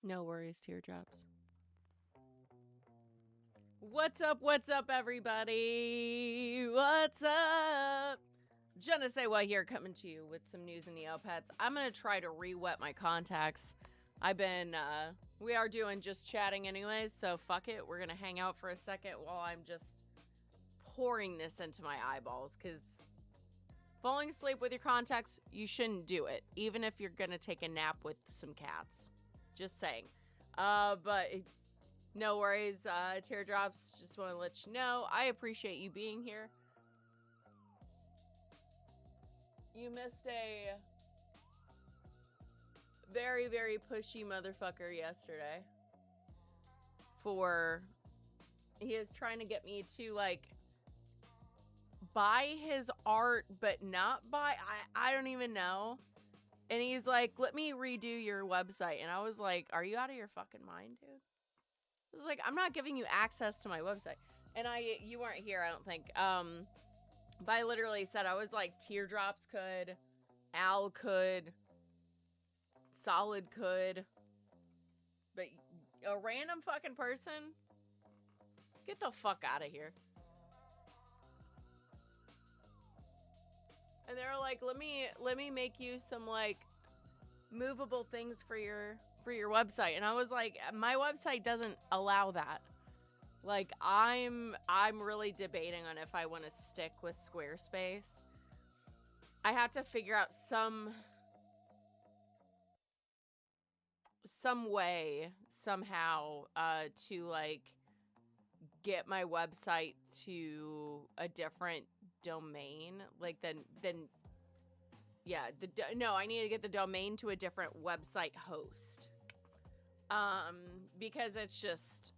No worries, teardrops. What's up, everybody? What's up? Jenna Say What here, coming to you with some news in Neopets. I'm gonna try to re-wet my contacts. We are doing just chatting anyways, so fuck it. We're gonna hang out for a second while I'm just pouring this into my eyeballs, because falling asleep with your contacts, you shouldn't do it, even if you're gonna take a nap with some cats. Just saying. But no worries, teardrops. Just want to let you know, I appreciate you being here. You missed a very, very pushy motherfucker yesterday. He is trying to get me to, like, buy his art, but not buy, I don't even know. And he's like, let me redo your website. And I was like, are you out of your fucking mind, dude? I was like, I'm not giving you access to my website. And you weren't here, I don't think. But I literally said, I was like, teardrops could, Al could, Solid could, but a random fucking person, get the fuck out of here. And they were like, let me make you some, like, movable things for your website. And I was like, my website doesn't allow that. Like, I'm really debating on if I want to stick with Squarespace. I have to figure out some way, somehow, to, like, get my website to a different domain. Like, I need to get the domain to a different website host. Because it's just,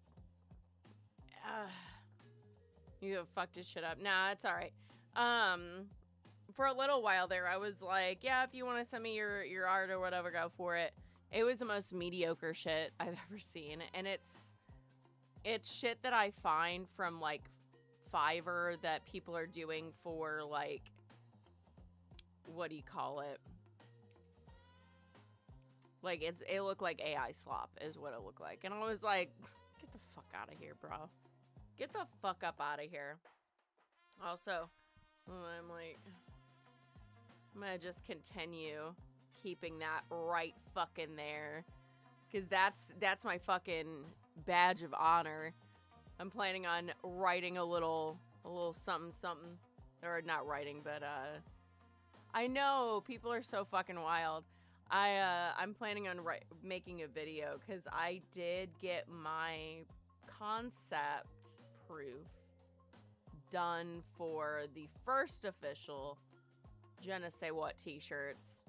you have fucked his shit up. Nah, it's all right. For a little while there, I was like, yeah, if you want to send me your art or whatever, go for it. It was the most mediocre shit I've ever seen. And it's shit that I find from, like, Fiverr that people are doing for, like, what do you call it? Like, it looked like AI slop is what it looked like. And I was like, get the fuck out of here, bro. Get the fuck up out of here. Also, I'm like, I'm gonna just continue keeping that right fucking there. Because that's my fucking badge of honor. I'm planning on writing a little something. Or not writing, but, I know, people are so fucking wild. I'm planning on making a video, because I did get my concept proof done for the first official Jenna Say What t-shirts.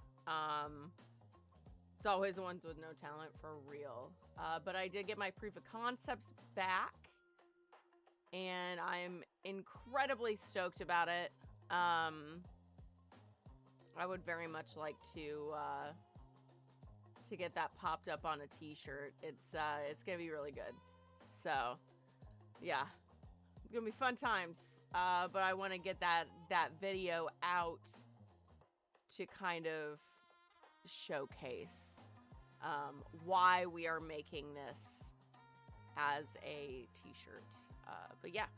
It's always the ones with no talent, for real. But I did get my proof of concepts back, and I'm incredibly stoked about it. I would very much like to get that popped up on a t-shirt. It's gonna be really good. So, yeah, it's gonna be fun times. But I want to get that video out to kind of showcase why we are making this as a t-shirt. But yeah.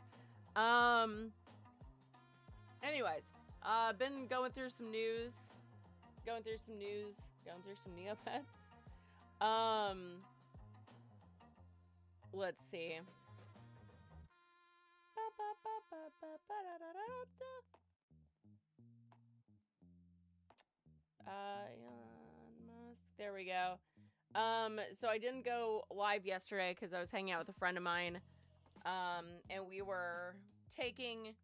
Anyways, been going through some news, going through some Neopets. Let's see. Elon Musk. There we go. So I didn't go live yesterday because I was hanging out with a friend of mine. And we were taking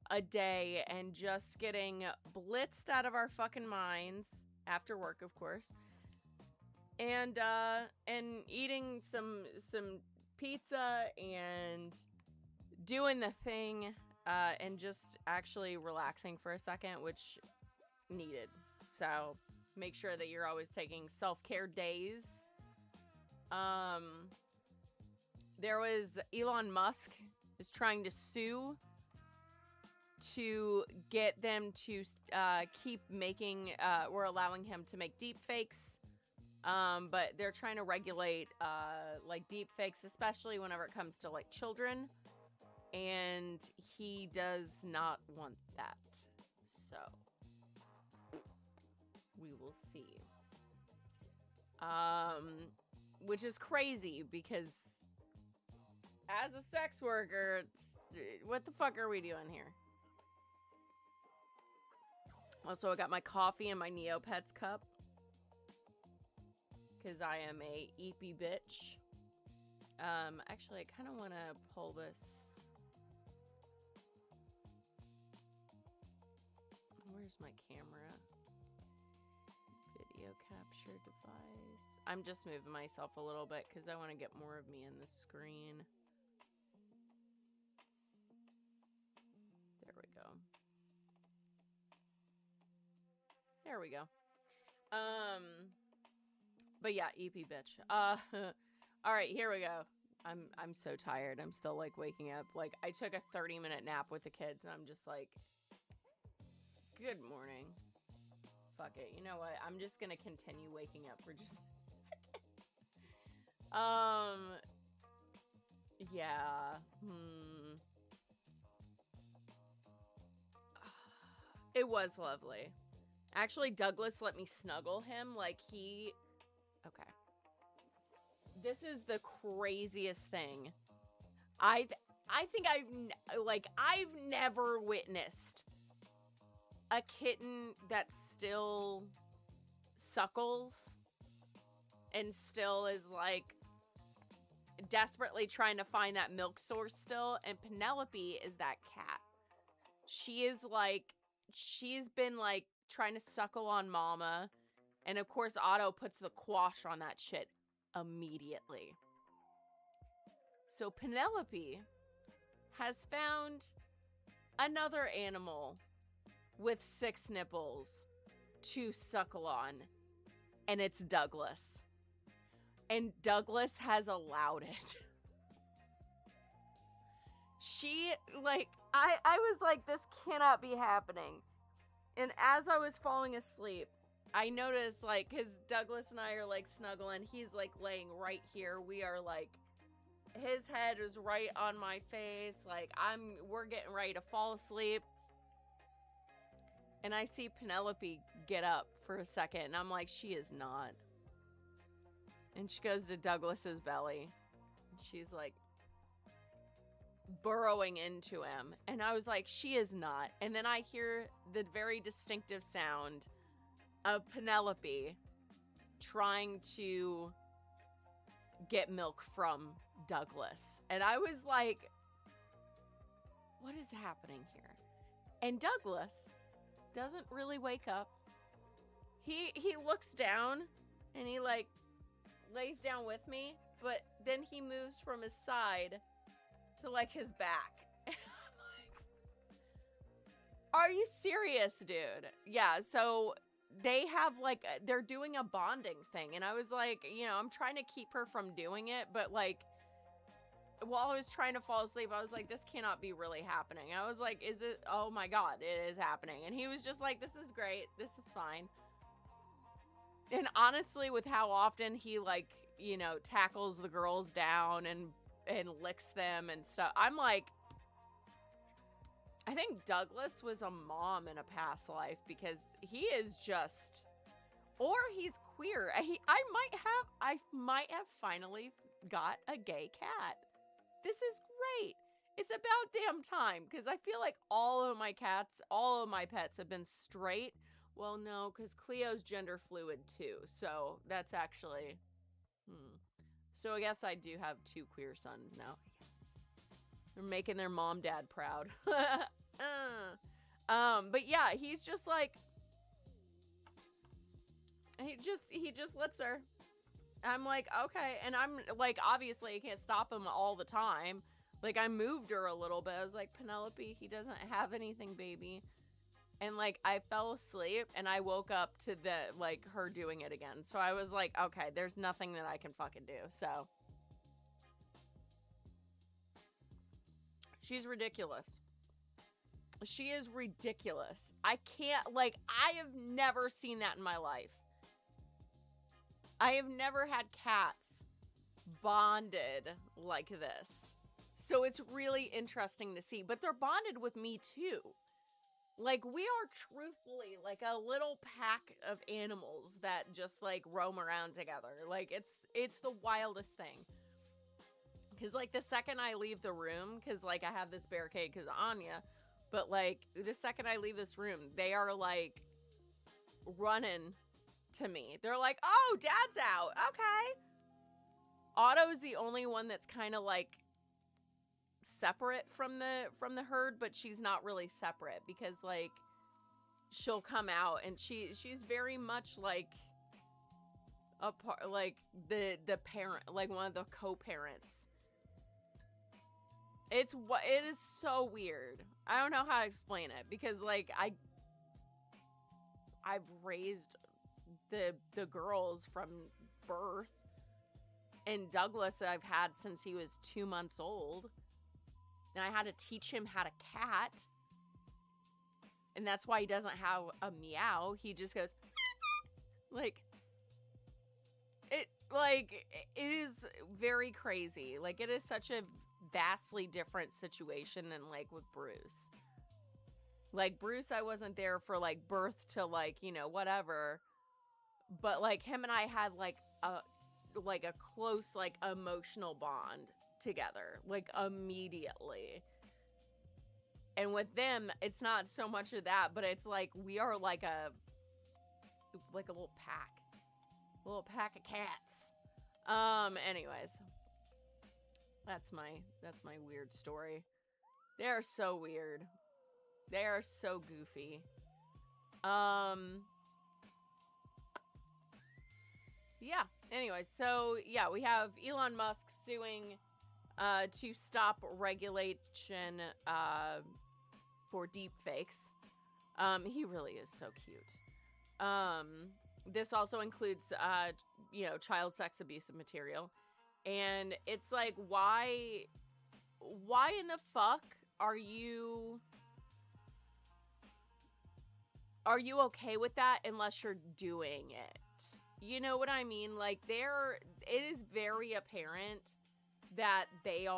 a day and just getting blitzed out of our fucking minds after work, of course. And eating some pizza and doing the thing, and just actually relaxing for a second, which needed. So make sure that you're always taking self-care days. There was Elon Musk is trying to sue to get them to keep making, or allowing him to make deep fakes But they're trying to regulate like deep fakes, especially whenever it comes to like children, and he does not want that. So we will see. Which is crazy because as a sex worker, what the fuck are we doing here? Also, I got my coffee in my Neopets cup because I am a eepy bitch. Actually, I kind of want to pull this. Where's my camera? Video capture device. I'm just moving myself a little bit because I want to get more of me in the screen. There we go. There we go. But yeah, EP bitch. All right, here we go. I'm so tired. I'm still like waking up. Like I took a 30-minute nap with the kids and I'm just like, good morning. Fuck it. You know what? I'm just gonna continue waking up for just a second. Yeah. It was lovely. Actually, Douglas let me snuggle him. Like he... Okay. This is the craziest thing. I think I've never witnessed a kitten that still suckles and still is like desperately trying to find that milk source still. And Penelope is that cat. She is like, she's been like trying to suckle on Mama. And of course, Otto puts the quash on that shit immediately. So Penelope has found another animal with 6 nipples to suckle on. And it's Douglas. And Douglas has allowed it. She, like, I was like, this cannot be happening. And as I was falling asleep, I noticed, like, because Douglas and I are, like, snuggling. He's, like, laying right here. We are, like, his head is right on my face. Like, we're getting ready to fall asleep. And I see Penelope get up for a second. And I'm like, she is not. And she goes to Douglas's belly. And she's, like, burrowing into him. And I was like, she is not. And then I hear the very distinctive sound of Penelope trying to get milk from Douglas. And I was like, what is happening here? And Douglas doesn't really wake up. He looks down and he like lays down with me, but then he moves from his side to like his back. And I'm like, are you serious, dude? Yeah, so they have like, they're doing a bonding thing. And I was like, you know, I'm trying to keep her from doing it, but like, while I was trying to fall asleep, I was like, this cannot be really happening. And I was like, is it? Oh my God, it is happening. And he was just like, this is great. This is fine. And honestly, with how often he like, you know, tackles the girls down and licks them and stuff, I'm like, I think Douglas was a mom in a past life because he is just, or he's queer. I might have finally got a gay cat. This is great. It's about damn time because I feel like all of my pets have been straight. Well, no, because Cleo's gender fluid too. So that's actually, So I guess I do have 2 queer sons now. They're making their mom dad proud. But yeah, he's just like, he just lets her. I'm like, okay. And I'm like, obviously I can't stop him all the time. Like I moved her a little bit. I was like, Penelope, he doesn't have anything, baby. And like, I fell asleep and I woke up to like her doing it again. So I was like, okay, there's nothing that I can fucking do. So she's ridiculous. She is ridiculous. I can't, like, I have never seen that in my life. I have never had cats bonded like this. So it's really interesting to see. But they're bonded with me too. Like, we are truthfully like a little pack of animals that just like roam around together. Like, it's the wildest thing. Because like the second I leave the room, because like I have this barricade because of Anya, but like the second I leave this room, they are like running to me. They're like, oh, Dad's out. Okay. Otto's the only one that's kind of like separate from the herd, but she's not really separate because like she'll come out and she's very much like a part, like the parent, like one of the co-parents. It is so weird. I don't know how to explain it because like I've raised the girls from birth, and Douglas I've had since he was 2 months old. And I had to teach him how to cat. And that's why he doesn't have a meow. He just goes like it is very crazy. Like, it is such a vastly different situation than like with Bruce. Like, Bruce, I wasn't there for like birth to like, you know, whatever. But like him and I had like a close like emotional bond together, like immediately. And with them, it's not so much of that, but it's like we are like a little pack of cats. Anyways, that's my weird story. They are so weird. They are so goofy. Yeah. Anyway, so yeah, we have Elon Musk suing to stop regulation for deep fakes. He really is so cute. This also includes child sex abusive material. And it's like, why in the fuck are you okay with that unless you're doing it? You know what I mean? Like, it is very apparent that they're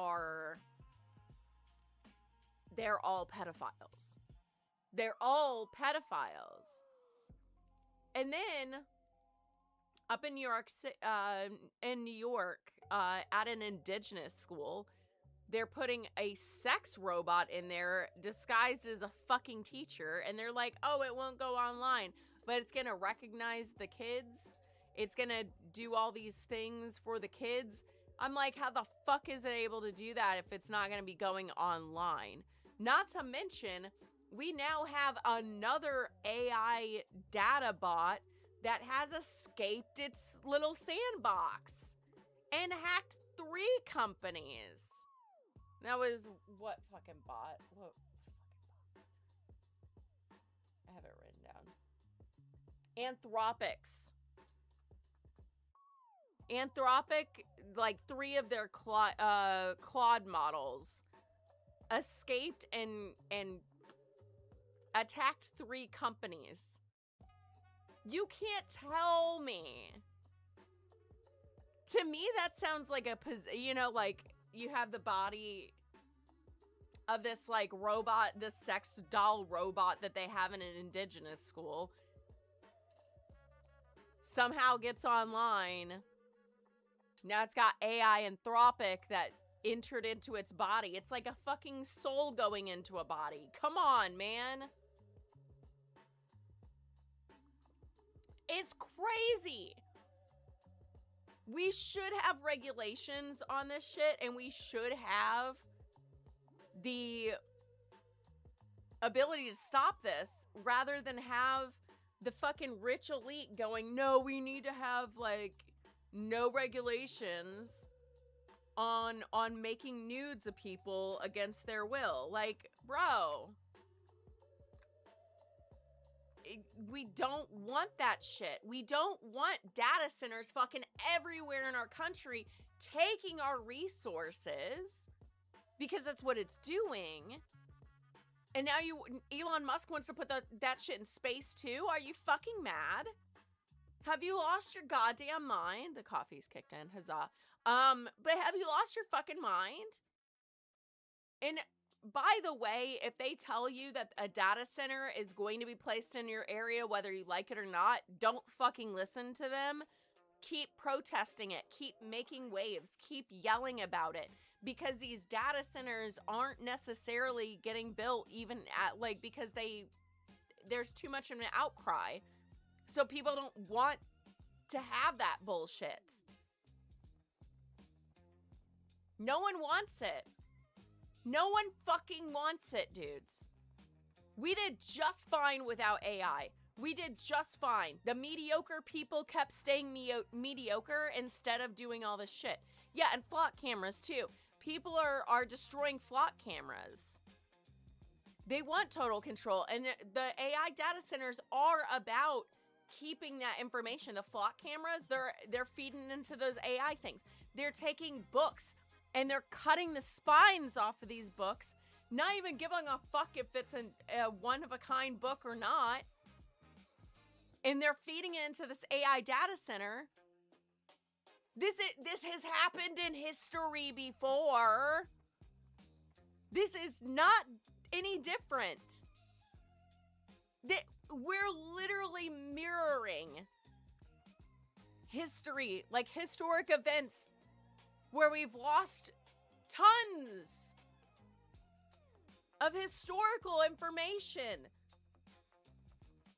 all pedophiles. They're all pedophiles. And then up in New York, at an indigenous school, they're putting a sex robot in there disguised as a fucking teacher, and they're like, oh, it won't go online, but it's gonna recognize the kids. It's gonna do all these things for the kids. I'm like, how the fuck is it able to do that if it's not gonna be going online? Not to mention, we now have another AI data bot that has escaped its little sandbox and hacked 3 companies. That was what fucking bot? What fucking bot? I have it written down. Anthropic, like 3 of their Claude models escaped and attacked 3 companies. You can't tell me. To me, that sounds like like you have the body of this like robot, this sex doll robot that they have in an indigenous school. Somehow gets online. Now it's got AI Anthropic that entered into its body. It's like a fucking soul going into a body. Come on, man. It's crazy. We should have regulations on this shit, and we should have the ability to stop this rather than have the fucking rich elite going, no, we need to have like no regulations on making nudes of people against their will. Like, bro, we don't want that shit. We don't want data centers fucking everywhere in our country taking our resources, because that's what it's doing. And now Elon Musk wants to put that shit in space too? Are you fucking mad? Have you lost your goddamn mind? The coffee's kicked in, huzzah. But have you lost your fucking mind? And by the way, if they tell you that a data center is going to be placed in your area, whether you like it or not, don't fucking listen to them. Keep protesting it. Keep making waves. Keep yelling about it. Because these data centers aren't necessarily getting built even at, like, because there's too much of an outcry. So people don't want to have that bullshit. No one wants it. No one fucking wants it, dudes. We did just fine without AI. We did just fine. The mediocre people kept staying mediocre instead of doing all this shit. Yeah, and flock cameras too. People are destroying flock cameras. They want total control, and the AI data centers are about keeping that information. The flock cameras, they're feeding into those AI things. They're taking books and they're cutting the spines off of these books, not even giving a fuck if it's a one-of-a-kind book or not. And they're feeding it into this AI data center. This has happened in history before. This is not any different. We're literally mirroring history, like historic events where we've lost tons of historical information.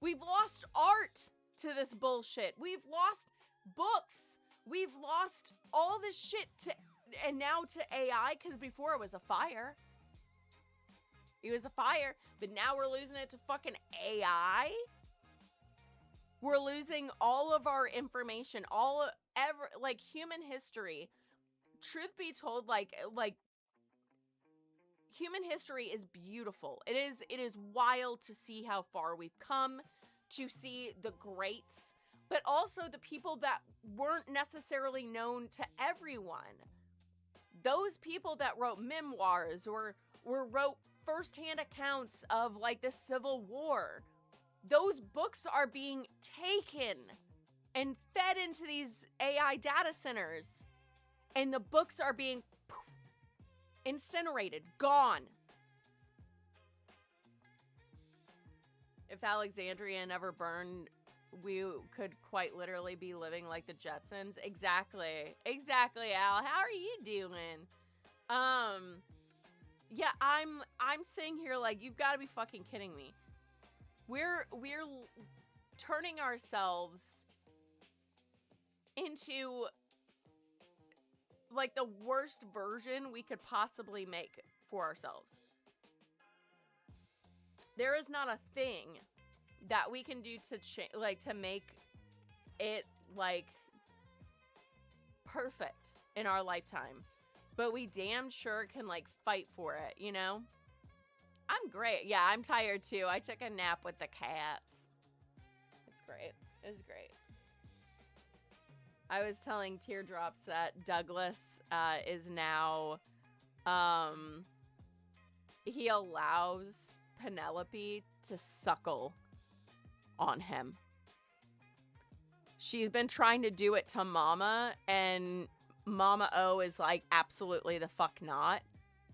We've lost art to this bullshit. We've lost books. We've lost all this shit and now to AI, because before it was a fire. It was a fire, but now we're losing it to fucking AI. We're losing all of our information, like human history. Truth be told, like human history is beautiful. It is wild to see how far we've come, to see the greats, but also the people that weren't necessarily known to everyone. Those people that wrote memoirs or wrote firsthand accounts of like the Civil War. Those books are being taken and fed into these AI data centers. And the books are being incinerated, gone. If Alexandria never burned, we could quite literally be living like the Jetsons. Exactly, Al. How are you doing? Yeah, I'm sitting here like, you've got to be fucking kidding me. We're turning ourselves into like the worst version we could possibly make for ourselves. There is not a thing that we can do to make it like perfect in our lifetime, but we damn sure can like fight for it, you know? I'm great. Yeah, I'm tired too. I took a nap with the cats. It's great. It's great. I was telling Teardrops that Douglas is now, he allows Penelope to suckle on him. She's been trying to do it to Mama, and Mama O is like, absolutely the fuck not.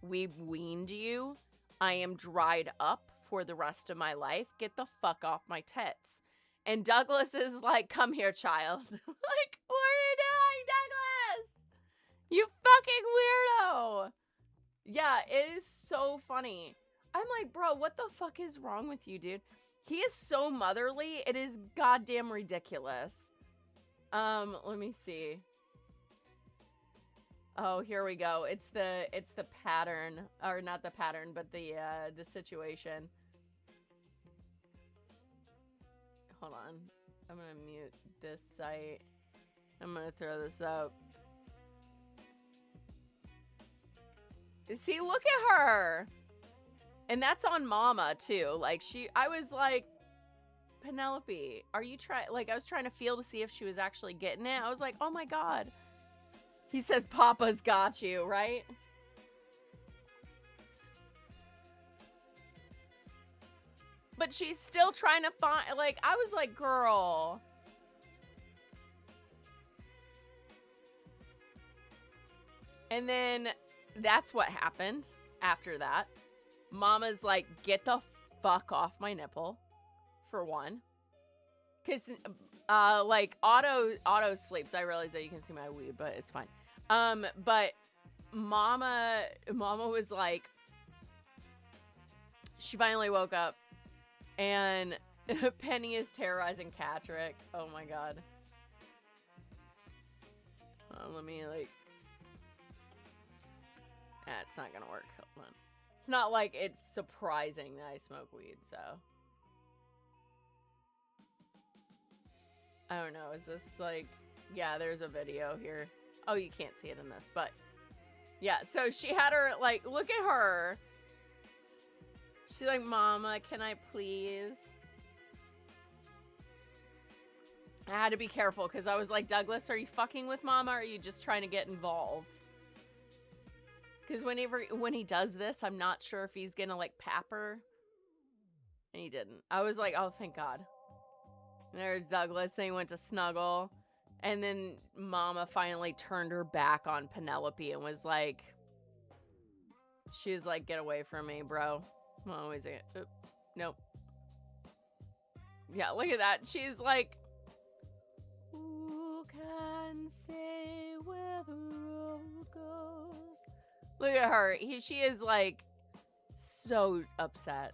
We've weaned you. I am dried up for the rest of my life. Get the fuck off my tits. And Douglas is like, come here, child. Like, what are you doing, Douglas? You fucking weirdo. Yeah, it is so funny. I'm like, bro, what the fuck is wrong with you, dude? He is so motherly. It is goddamn ridiculous. Let me see. Oh, here we go. It's the pattern, or not the pattern, but the situation. Hold on. I'm gonna mute this site. I'm gonna throw this up. See, look at her. And that's on Mama too. Like I was like, Penelope, are you I was trying to feel to see if she was actually getting it. I was like, oh my God. He says, Papa's got you, right? But she's still trying to find, like, I was like, girl, And then that's what happened after that. Mama's like, get the fuck off my nipple, for one. Because, like, Otto sleeps. I realize that you can see my weed, but it's fine. But Mama was like, she finally woke up, and Penny is terrorizing Catrick. Oh my god. Let me, like... it's not gonna work. Hold on. It's not like it's surprising that I smoke weed, so... I don't know, is this like... Yeah, there's a video here. Oh, you can't see it in this, but... Yeah, so she had her, like, look at her. She's like, Mama, can I please? I had to be careful, because I was like, Douglas, are you fucking with Mama, or are you just trying to get involved? Because when he does this, I'm not sure if he's gonna, like, pap her. And he didn't. I was like, oh, thank God. And there's Douglas, then he went to snuggle. And then Mama finally turned her back on Penelope and was like... She was like, get away from me, bro. Oh, wait a second. Nope. Yeah, look at that. She's like... Who can say where the road goes? Look at her. She is like so upset.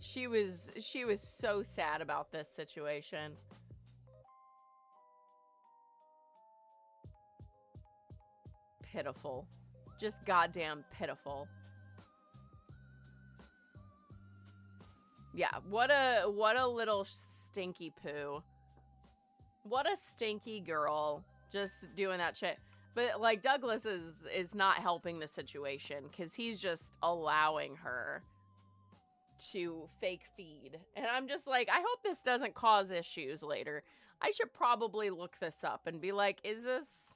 She was so sad about this situation. Pitiful. Just goddamn pitiful. Yeah, what a little stinky poo. What a stinky girl, just doing that shit. But, like, Douglas is not helping the situation, because he's just allowing her to fake feed. And I'm just like, I hope this doesn't cause issues later. I should probably look this up and be like, is this...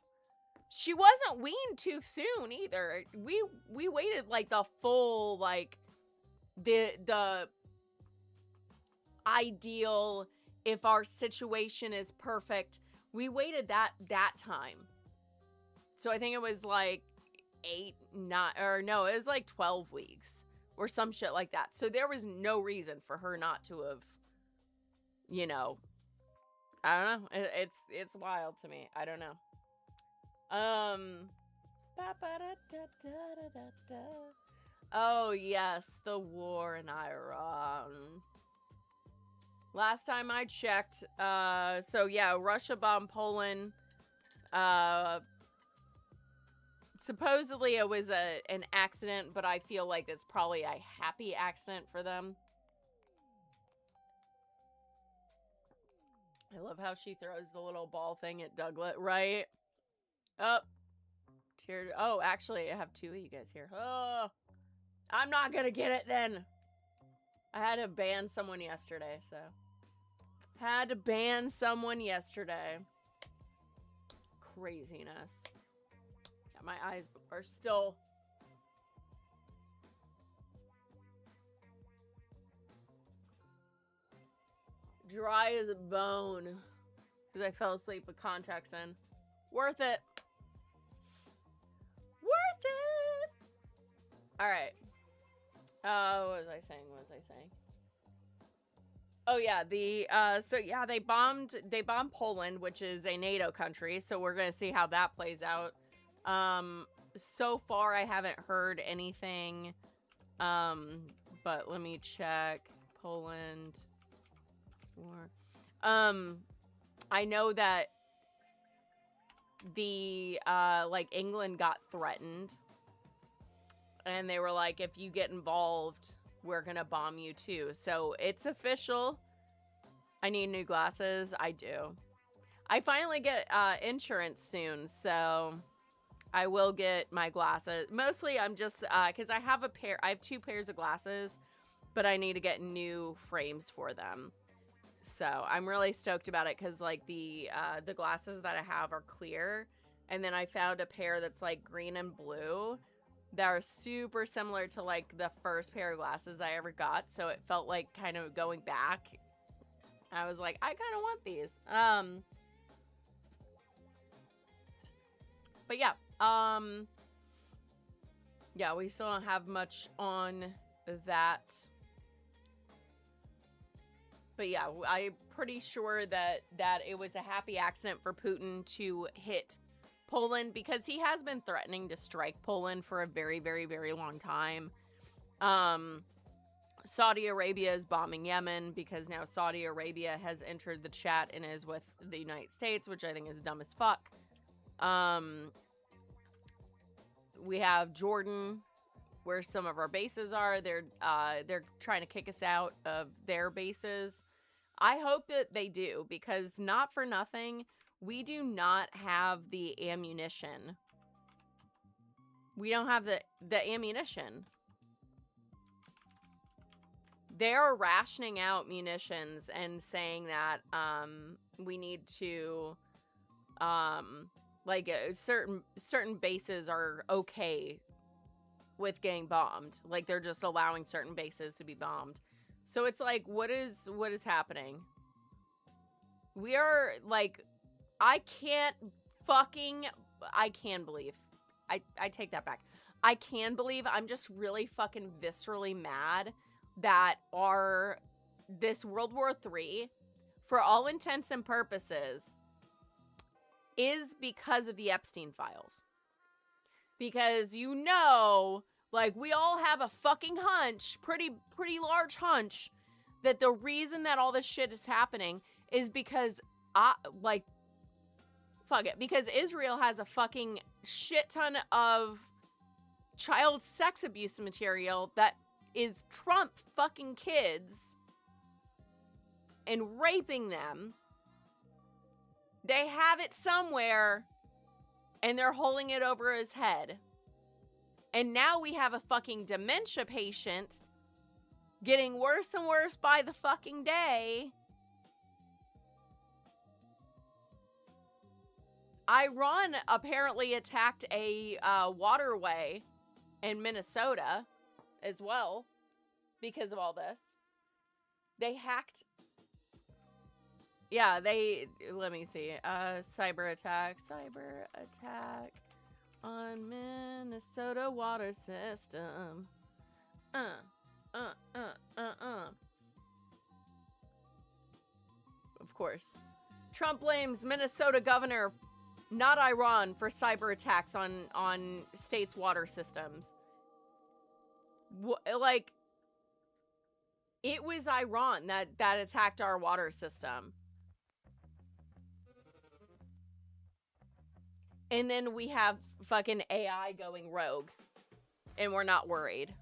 She wasn't weaned too soon, either. We waited, like, the full, like, the ideal... If our situation is perfect, we waited that time. So I think it was like 8, 9, or no, it was like 12 weeks or some shit like that. So there was no reason for her not to have, you know, I don't know. It's wild to me. I don't know. Oh yes, the war in Iran. Last time I checked, so yeah, Russia bombed Poland. Supposedly it was an accident, but I feel like it's probably a happy accident for them. I love how she throws the little ball thing at Douglas, right? Oh, tear. Oh, actually, I have 2 of you guys here. Oh, I'm not gonna get it then. I had to ban someone yesterday, so. Had to ban someone yesterday. Craziness. Yeah, my eyes are still... dry as a bone. Because I fell asleep with contacts in. Worth it. Worth it! Alright. What was I saying? Oh yeah, so yeah, they bombed Poland, which is a NATO country, so we're gonna see how that plays out. So far I haven't heard anything, but let me check. Poland war. I know that the like England got threatened, and they were like, if you get involved, we're gonna bomb you too. So it's official. I need new glasses. I do. I finally get insurance soon, so I will get my glasses. Mostly I'm just because I have 2 pairs of glasses, but I need to get new frames for them. So I'm really stoked about it, because like the glasses that I have are clear, and then I found a pair that's like green and blue that are super similar to like the first pair of glasses I ever got. So it felt like kind of going back. I was like, I kind of want these. But yeah, Yeah, we still don't have much on that. But yeah, I'm pretty sure that it was a happy accident for Putin to hit Poland, because he has been threatening to strike Poland for a very, very, very long time. Saudi Arabia is bombing Yemen because now Saudi Arabia has entered the chat and is with the United States, which I think is dumb as fuck. We have Jordan, where some of our bases are. They're trying to kick us out of their bases. I hope that they do, because not for nothing, we do not have the ammunition. We don't have the ammunition. They are rationing out munitions and saying that we need to like certain bases are okay with getting bombed. Like, they're just allowing certain bases to be bombed. So it's like, what is happening? We are like, I can believe. I take that back. I can believe. I'm just really fucking viscerally mad that this World War III, for all intents and purposes, is because of the Epstein files. Because, like, we all have a fucking hunch, pretty large hunch, that the reason that all this shit is happening is because, because Israel has a fucking shit ton of child sex abuse material that is Trump fucking kids and raping them. They have it somewhere, and they're holding it over his head. And now we have a fucking dementia patient getting worse and worse by the fucking day. Iran apparently attacked a waterway in Minnesota as well because of all this. They hacked... Yeah, let me see. Cyber attack on Minnesota water system. Of course. Trump blames Minnesota governor, not Iran, for cyber attacks on states' water systems. Like, it was Iran that attacked our water system. And then we have fucking AI going rogue. And we're not worried.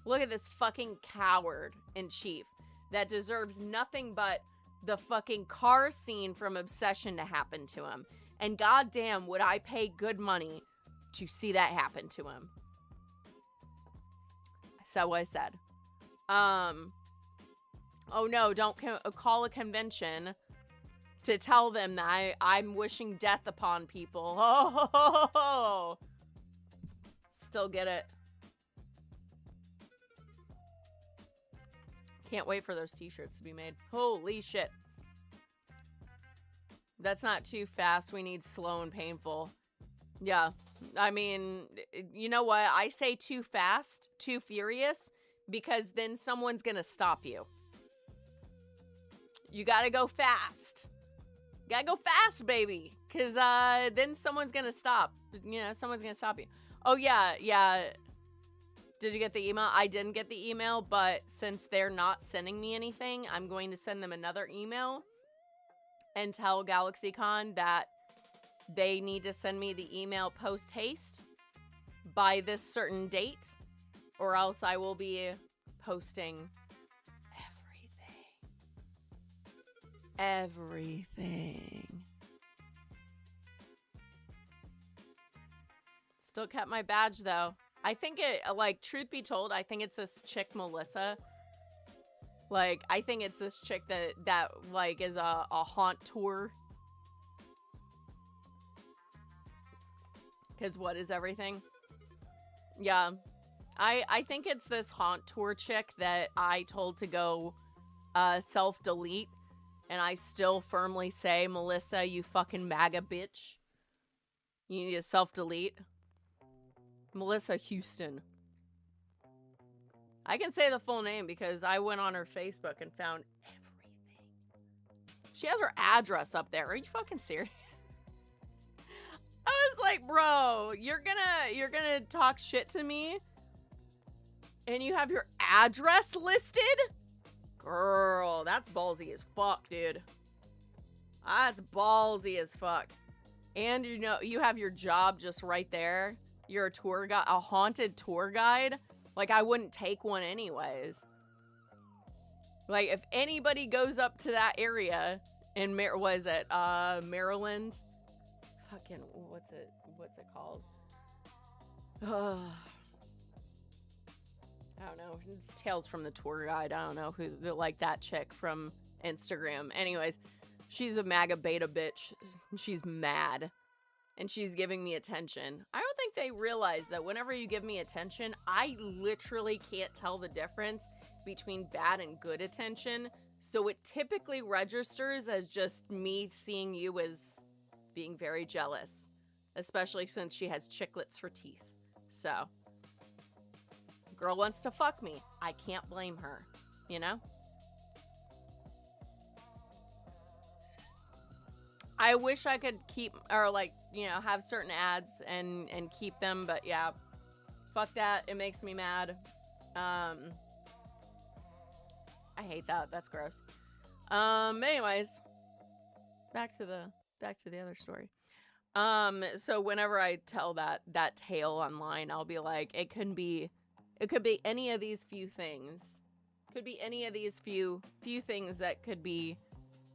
Look at this fucking coward in chief that deserves nothing but the fucking car scene from Obsession to happen to him. And goddamn, would I pay good money to see that happen to him. I said what I said. Oh no, don't call a convention to tell them that I'm wishing death upon people. Oh, still get it. Can't wait for those t-shirts to be made. Holy shit. That's not too fast. We need slow and painful. Yeah. I mean, you know what? I say too fast, too furious, because then someone's gonna stop you. You gotta go fast. You gotta go fast, baby. Because then someone's gonna stop. You know, someone's gonna stop you. Oh, yeah. Did you get the email? I didn't get the email, but since they're not sending me anything, I'm going to send them another email and tell GalaxyCon that they need to send me the email post-haste by this certain date, or else I will be posting everything. Still kept my badge, though. I think it, like, truth be told, I think it's this chick, Melissa. Like, I think it's this chick that like, is a haunt tour. Because what is everything? Yeah. I think it's this haunt tour chick that I told to go self-delete. And I still firmly say, Melissa, you fucking MAGA bitch. You need to self-delete. Melissa Houston. I can say the full name because I went on her Facebook and found everything. She has her address up there. Are you fucking serious? I was like, bro, you're gonna talk shit to me and you have your address listed? Girl, that's ballsy as fuck, dude. That's ballsy as fuck. And you know, you have your job just right there. You're a tour guide, a haunted tour guide. Like, I wouldn't take one anyways. Like, if anybody goes up to that area in, Maryland? Fucking, what's it called? I don't know. It's Tales from the Tour Guide. I don't know who, like that chick from Instagram. Anyways, she's a MAGA beta bitch. She's mad. And she's giving me attention. I don't think they realize that whenever you give me attention, I literally can't tell the difference between bad and good attention. So it typically registers as just me seeing you as being very jealous. Especially since she has chiclets for teeth. So, girl wants to fuck me. I can't blame her, you know? I wish I could keep, or like, you know, have certain ads and keep them, but yeah, fuck that. It makes me mad. I hate that. That's gross. Anyways, back to the other story. So whenever I tell that tale online, I'll be like, it could be any of these few things. Could be any of these few things that could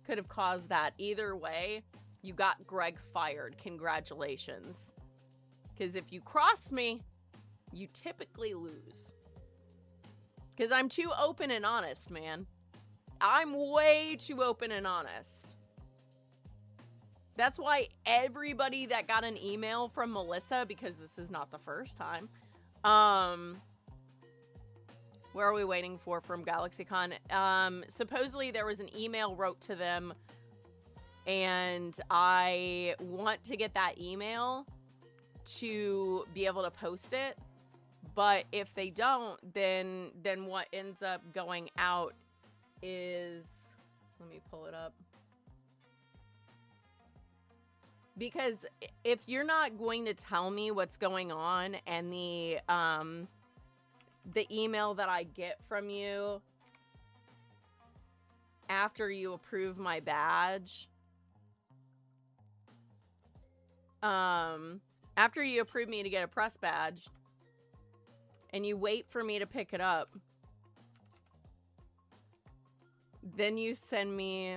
have caused that. Either way, you got Greg fired. Congratulations. Because if you cross me, you typically lose. Because I'm too open and honest, man. I'm way too open and honest. That's why everybody that got an email from Melissa, because this is not the first time, where are we waiting for from GalaxyCon? Supposedly there was an email wrote to them, and I want to get that email to be able to post it. But if they don't, then what ends up going out is, let me pull it up. Because if you're not going to tell me what's going on, and the email that I get from you after you approve my badge, after you approve me to get a press badge, and you wait for me to pick it up, then you send me...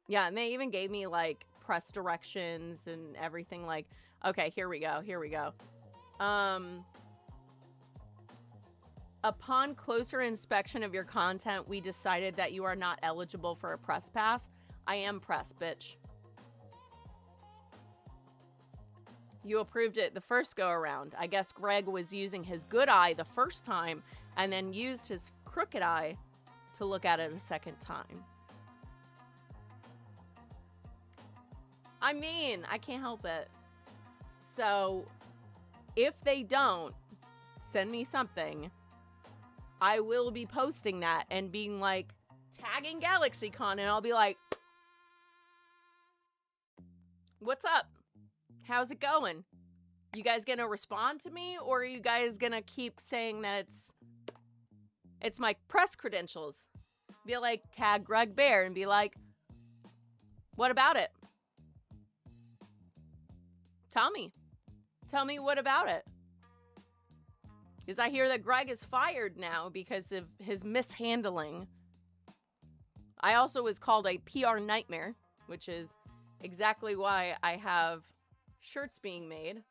Yeah, and they even gave me, like, press directions and everything. Like, okay, here we go. Upon closer inspection of your content, we decided that you are not eligible for a press pass. I am press, bitch. You approved it the first go around. I guess Greg was using his good eye the first time and then used his crooked eye to look at it a second time. I mean, I can't help it. So, if they don't send me something, I will be posting that and being like, tagging GalaxyCon, and I'll be like, what's up? How's it going? You guys gonna respond to me, or are you guys gonna keep saying that it's my press credentials? Be like, tag Greg Bear and be like, what about it? Tell me what about it. Because I hear that Greg is fired now because of his mishandling. I also was called a PR nightmare, which is exactly why I have shirts being made.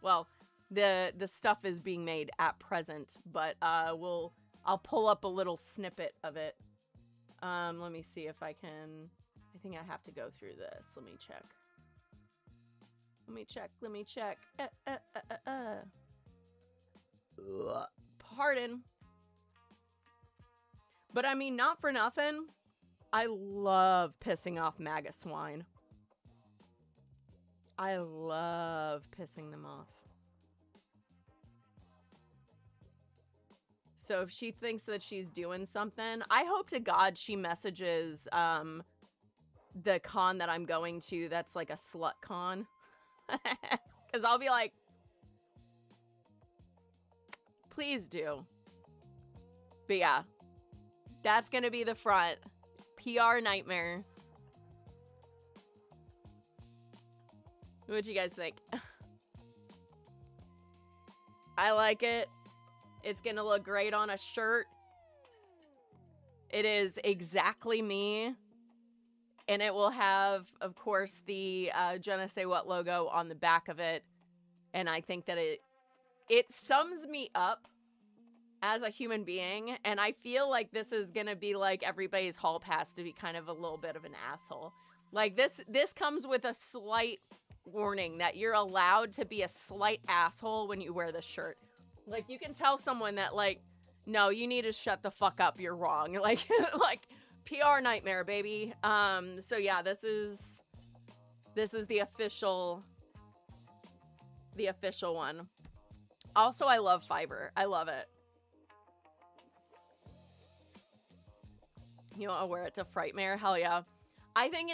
Well, the stuff is being made at present, but I'll pull up a little snippet of it. Let me see if I can. I think I have to go through this. Let me check. Pardon. But I mean, not for nothing, I love pissing off MAGA swine. I love pissing them off. So if she thinks that she's doing something, I hope to God she messages the con that I'm going to that's like a slut con. Because I'll be like, please do. But yeah, that's going to be the front. PR nightmare. What you guys think? I like it. It's gonna look great on a shirt. It is exactly me. And it will have, of course, the Je ne sais what logo on the back of it. And I think that it sums me up as a human being. And I feel like this is gonna be like everybody's hall pass to be kind of a little bit of an asshole. Like this comes with a slight warning that you're allowed to be a slight asshole when you wear this shirt. Like, you can tell someone that, like, no, you need to shut the fuck up, you're wrong. Like, like, PR nightmare, baby. So yeah, this is the official one. Also, I love fiber. I love it. You know, I'll wear it to Frightmare. Hell yeah. I think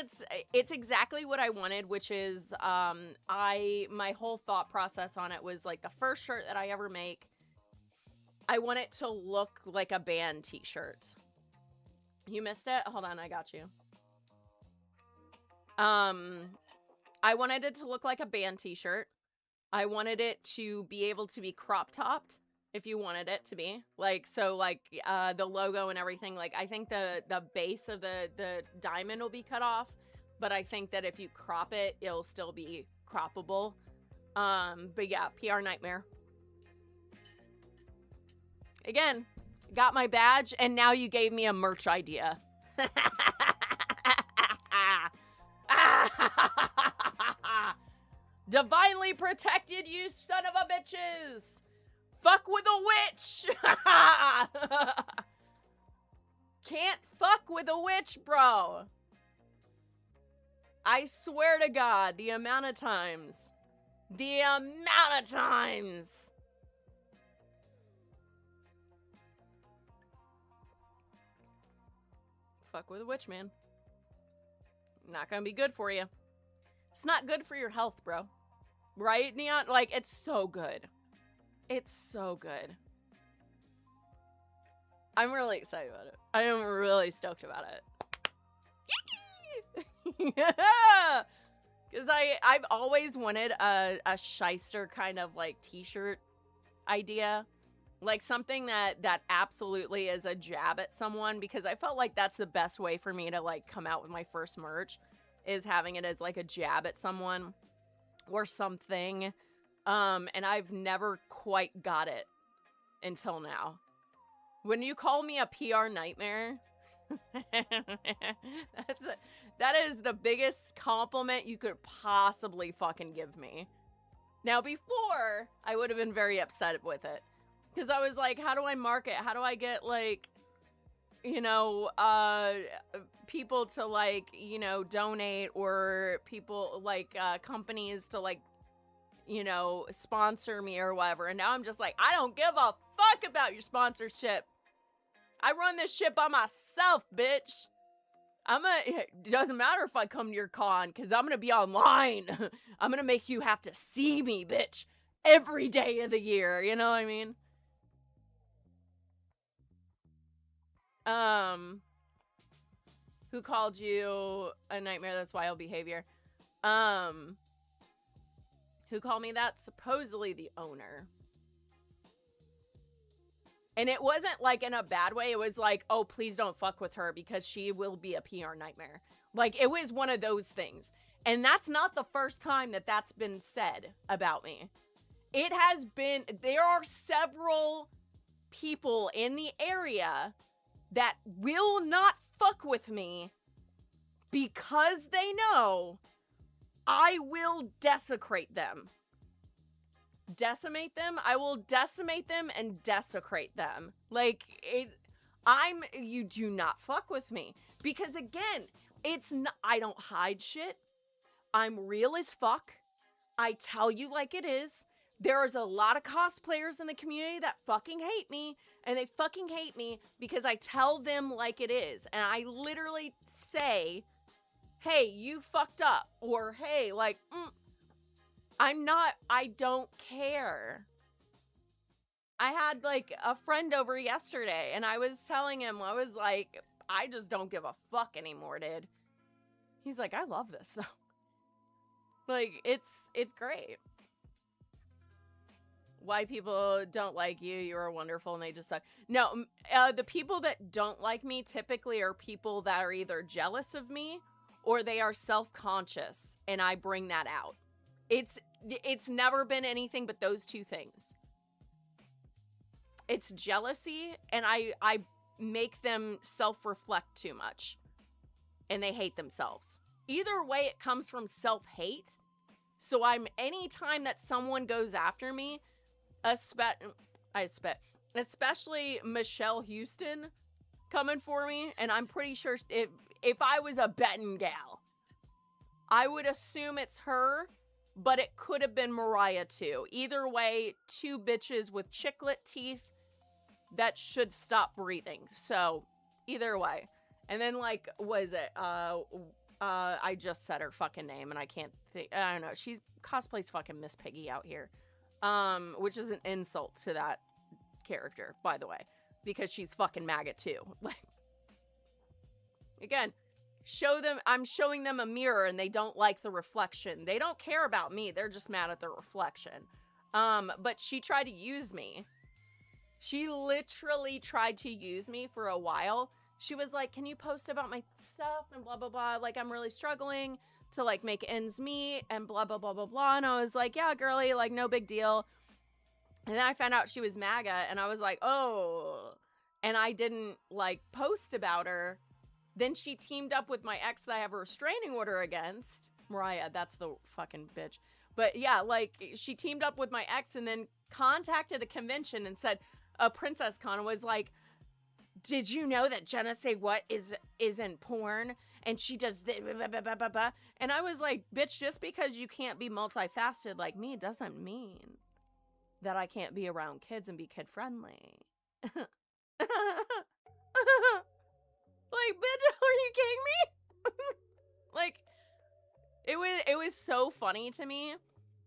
it's exactly what I wanted, which is my whole thought process on it was like the first shirt that I ever make, I want it to look like a band t-shirt. You missed it? Hold on, I got you. I wanted it to look like a band t-shirt. I wanted it to be able to be crop topped if you wanted it to be. Like, so like the logo and everything, like I think the base of the diamond will be cut off, but I think that if you crop it, it'll still be croppable. But yeah, PR nightmare. Again, got my badge and now you gave me a merch idea. Divinely protected, you son of a bitches. Fuck with a witch! Can't fuck with a witch, bro. I swear to God, the amount of times. Fuck with a witch, man. Not gonna be good for you. It's not good for your health, bro. Right, Neon? Like, it's so good. It's so good. I'm really excited about it. I am really stoked about it. Yeah! Because I've always wanted a shyster kind of like t-shirt idea. Like something that absolutely is a jab at someone, because I felt like that's the best way for me to like come out with my first merch, is having it as like a jab at someone or something. And I've never quite got it until now. When you call me a PR nightmare, that is the biggest compliment you could possibly fucking give me. Now, before, I would have been very upset with it. Because I was like, how do I market? How do I get, like, you know, people to, like, you know, donate, or people, like, companies to, like, you know, sponsor me or whatever. And now I'm just like, I don't give a fuck about your sponsorship. I run this shit by myself, bitch. It doesn't matter if I come to your con, because I'm gonna be online. I'm gonna make you have to see me, bitch, every day of the year. You know what I mean? Who called you a nightmare? That's wild behavior. Who called me that? Supposedly the owner. And it wasn't like in a bad way. It was like, oh, please don't fuck with her because she will be a PR nightmare. Like, it was one of those things. And that's not the first time that that's been said about me. It has been, there are several people in the area that will not fuck with me because they know I will desecrate them. Decimate them? I will decimate them and desecrate them. Like, You do not fuck with me. Because again, I don't hide shit. I'm real as fuck. I tell you like it is. There's a lot of cosplayers in the community that fucking hate me, and they fucking hate me because I tell them like it is. And I literally say, hey, you fucked up. Or, hey, like, I don't care. I had, like, a friend over yesterday, and I was telling him, I was like, I just don't give a fuck anymore, dude. He's like, I love this, though. Like, it's great. Why people don't like you, you are wonderful, and they just suck. No, the people that don't like me typically are people that are either jealous of me or they are self-conscious, and I bring that out. It's never been anything but those two things. It's jealousy, and I make them self-reflect too much, and they hate themselves. Either way, it comes from self-hate. So anytime that someone goes after me, especially Michelle Houston coming for me, and I'm pretty sure if I was a betting gal, I would assume it's her, but it could have been Mariah too. Either way, two bitches with chiclet teeth that should stop breathing. So, either way. And then, like, what is it? I just said her fucking name, and I can't think. I don't know. She cosplays fucking Miss Piggy out here. Which is an insult to that character, by the way. Because she's fucking maggot, too. Like, again, I'm showing them a mirror, and they don't like the reflection. They don't care about me. They're just mad at the reflection. But she tried to use me. She literally tried to use me for a while. She was like, can you post about my stuff and blah, blah, blah. Like, I'm really struggling to, like, make ends meet and blah, blah, blah, blah, blah. And I was like, yeah, girly, like, no big deal. And then I found out she was MAGA, and I was like, oh. And I didn't, like, post about her. Then she teamed up with my ex that I have a restraining order against. Mariah, that's the fucking bitch. But yeah, like, she teamed up with my ex and then contacted a convention and said, Princess Con was like, did you know that Jenna Say What is in porn? And she does the blah, blah, blah, blah, blah. And I was like, bitch, just because you can't be multifaceted like me doesn't mean that I can't be around kids and be kid friendly. Like, bitch, are you kidding me? Like, it was so funny to me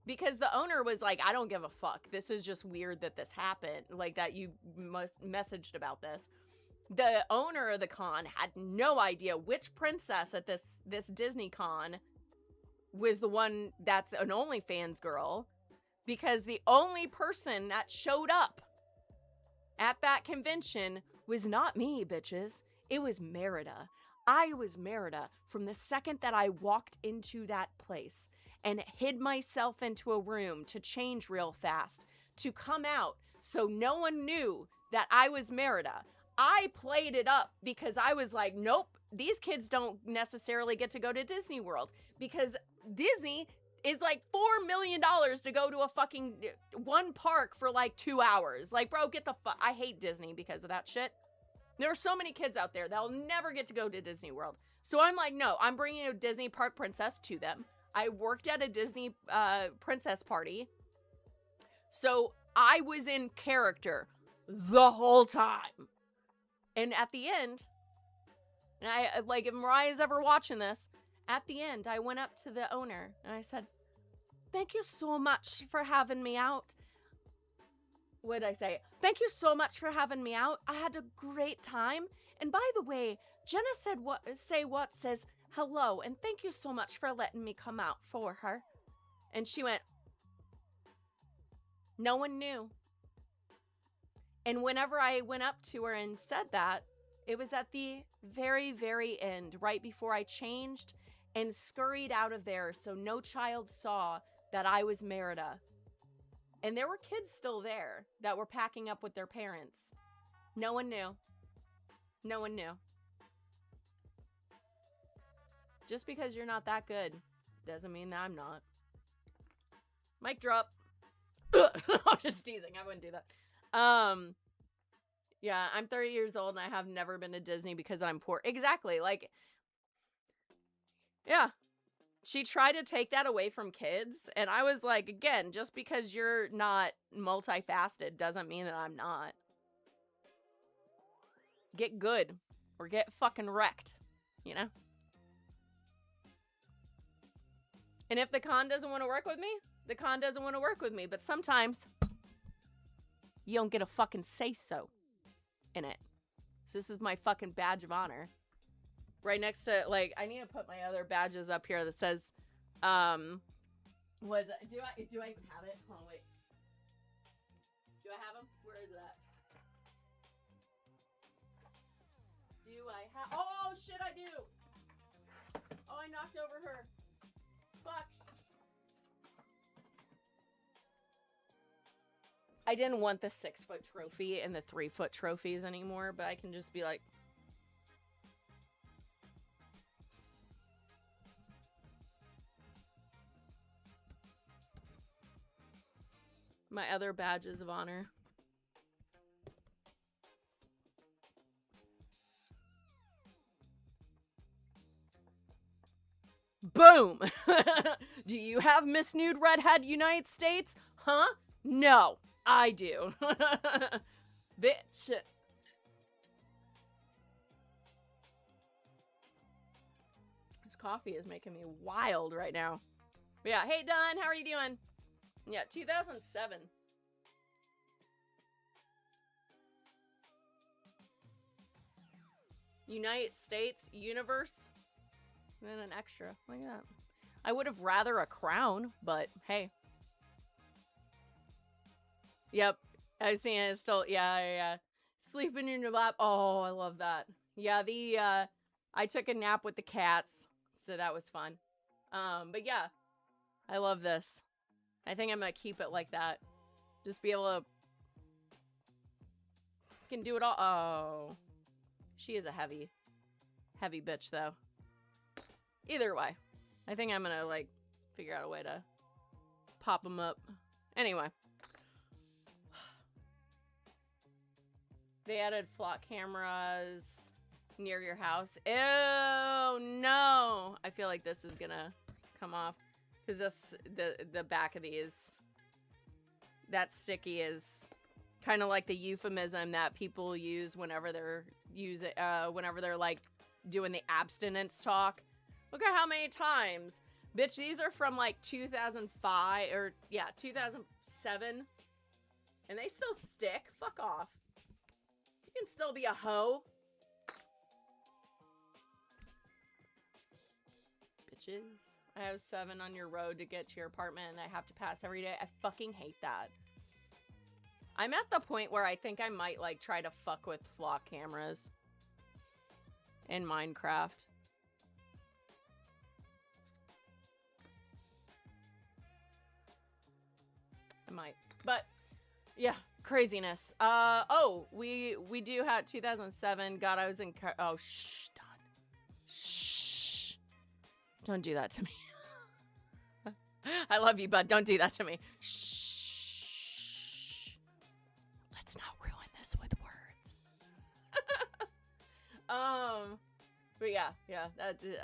because the owner was like, I don't give a fuck. This is just weird that this happened. Like, that you messaged about this. The owner of the con had no idea which princess at this Disney con was the one that's an OnlyFans girl, because the only person that showed up at that convention was not me, bitches. It was Merida. I was Merida from the second that I walked into that place and hid myself into a room to change real fast, to come out so no one knew that I was Merida. I played it up because I was like, nope, these kids don't necessarily get to go to Disney World because Disney is like $4 million to go to a fucking one park for like 2 hours. Like, bro, get the fuck. I hate Disney because of that shit. There are so many kids out there that'll never get to go to Disney World. So I'm like, no, I'm bringing a Disney Park princess to them. I worked at a Disney princess party. So I was in character the whole time. And at the end, and I, like, if Mariah's ever watching this, at the end, I went up to the owner and I said, thank you so much for having me out. What did I say? Thank you so much for having me out. I had a great time. And by the way, Jenna says hello, and thank you so much for letting me come out for her. And she went, no one knew. And whenever I went up to her and said that, it was at the very, very end, right before I changed and scurried out of there so no child saw that I was Merida. And there were kids still there that were packing up with their parents. No one knew. No one knew. Just because you're not that good doesn't mean that I'm not. Mic drop. I'm just teasing. I wouldn't do that. Yeah, I'm 30 years old and I have never been to Disney because I'm poor. Exactly. Like, yeah. She tried to take that away from kids. And I was like, again, just because you're not multifaceted doesn't mean that I'm not. Get good or get fucking wrecked, you know? And if the con doesn't want to work with me, the con doesn't want to work with me. But sometimes you don't get a fucking say-so in it. So this is my fucking badge of honor. Right next to, like, I need to put my other badges up here that says, do I even have it? Hold on, wait. Do I have them? Where is it at? Do I have, oh shit, I do! Oh, I knocked over her. Fuck. I didn't want the 6-foot trophy and the 3-foot trophies anymore, but I can just be like, my other badges of honor. Boom! Do you have Miss Nude Redhead United States? Huh? No, I do. Bitch. This coffee is making me wild right now. But yeah, hey Don, how are you doing? Yeah, 2007. United States, universe, and then an extra. Look at that. I would have rather a crown, but hey. Yep, I've seen it. It's still, yeah. Sleeping in your lap. Oh, I love that. Yeah, I took a nap with the cats, so that was fun. But yeah, I love this. I think I'm gonna keep it like that. Just be able to, can do it all. Oh, she is a heavy bitch though. Either way, I think I'm gonna like figure out a way to pop them up. Anyway, they added flock cameras near your house. Oh no! I feel like this is gonna come off because this the back of these, that sticky is kind of like the euphemism that people use whenever they're whenever they're like doing the abstinence talk. Look at how many times, bitch. These are from like 2005 or yeah 2007, and they still stick. Fuck off. You can still be a hoe. Bitches. I have 7 on your road to get to your apartment and I have to pass every day. I fucking hate that. I'm at the point where I think I might like try to fuck with flock cameras in Minecraft. I might. But yeah, craziness. Oh, we do have 2007. God, I was in oh, shh, Don. Shh. Don't do that to me. I love you, bud. Don't do that to me. Shh. Let's not ruin this with words. But yeah,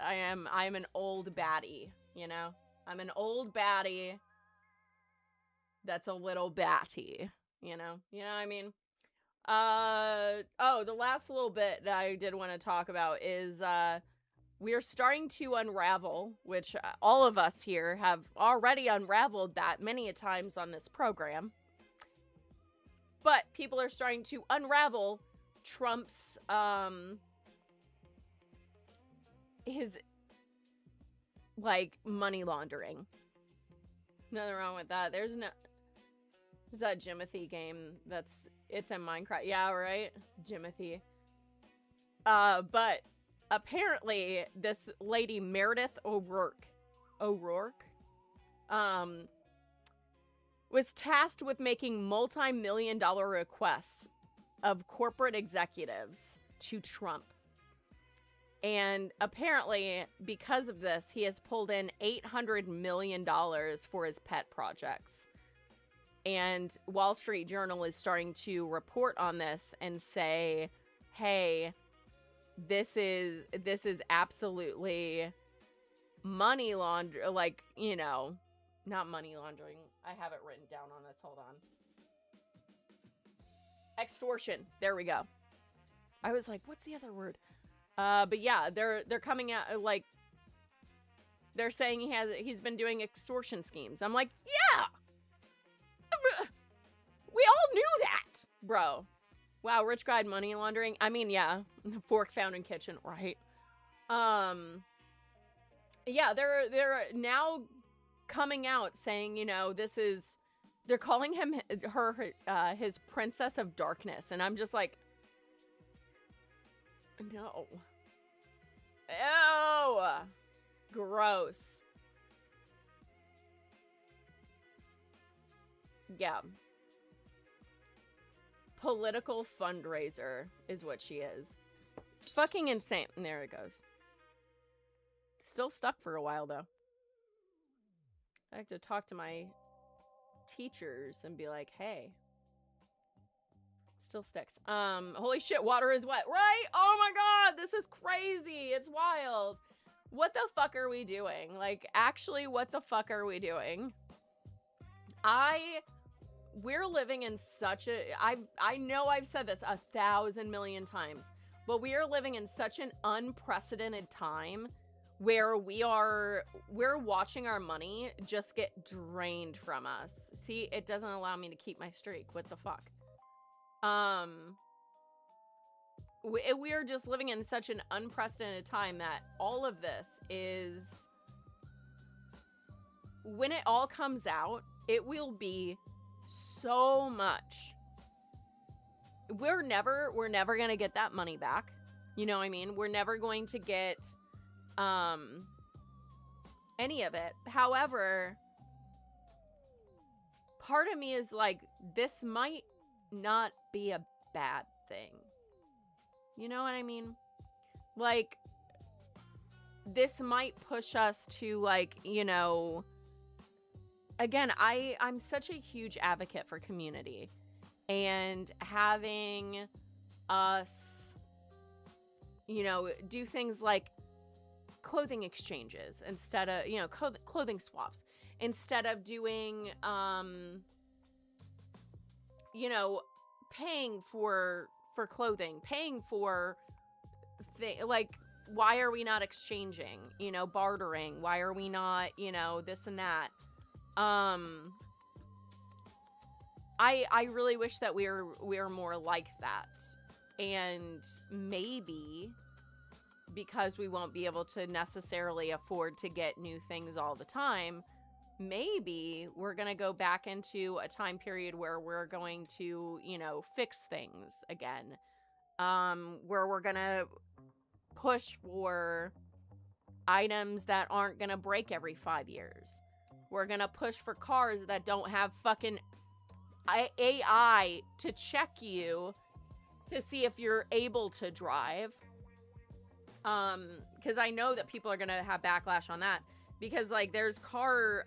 I'm an old baddie, you know? I'm an old baddie that's a little batty, you know? You know what I mean? Oh, the last little bit that I did want to talk about is, we are starting to unravel, which all of us here have already unraveled that many a times on this program. But people are starting to unravel Trump's, his, like, money laundering. Nothing wrong with that. There's that Jimothy game it's in Minecraft. Yeah, right? Jimothy. But apparently this lady Meredith O'Rourke was tasked with making multi-million-dollar requests of corporate executives to Trump. And apparently, because of this, he has pulled in $800 million for his pet projects. And Wall Street Journal is starting to report on this and say, hey, this is absolutely money laundering, like, you know, not money laundering. I have it written down on this. Hold on. Extortion. There we go. I was like, what's the other word? But yeah, they're coming out, like, they're saying he's been doing extortion schemes. I'm like, yeah! We all knew that, bro. Wow, rich guy money laundering. I mean, yeah, fork found in kitchen, right? Yeah, they're now coming out saying, you know, they're calling his princess of darkness, and I'm just like, no. Ew. Gross. Yeah. Political fundraiser is what she is. Fucking insane. There it goes. Still stuck for a while, though. I have to talk to my teachers and be like, hey. Still sticks. Holy shit, water is wet. Right? Oh my god, this is crazy. It's wild. What the fuck are we doing? Like, actually, what the fuck are we doing? We're living in such a... I know I've said this 1,000 million times, but we are living in such an unprecedented time where we're watching our money just get drained from us. See, it doesn't allow me to keep my streak. What the fuck? We are just living in such an unprecedented time that all of this is... When it all comes out, it will be so much. We're never going to get that money back. You know what I mean? We're never going to get any of it. However, part of me is like, this might not be a bad thing. You know what I mean? Like, this might push us to, like, you know... Again, I'm such a huge advocate for community. And having us, you know, do things like clothing exchanges instead of, you know, clothing swaps. Instead of doing, you know, paying for clothing, paying for, like, why are we not exchanging, you know, bartering? Why are we not, you know, this and that? I really wish that we were more like that. And maybe because we won't be able to necessarily afford to get new things all the time, maybe we're going to go back into a time period where we're going to, you know, fix things again. Where we're going to push for items that aren't going to break every 5 years. We're going to push for cars that don't have fucking AI to check you to see if you're able to drive. Because I know that people are going to have backlash on that. Because, like, there's car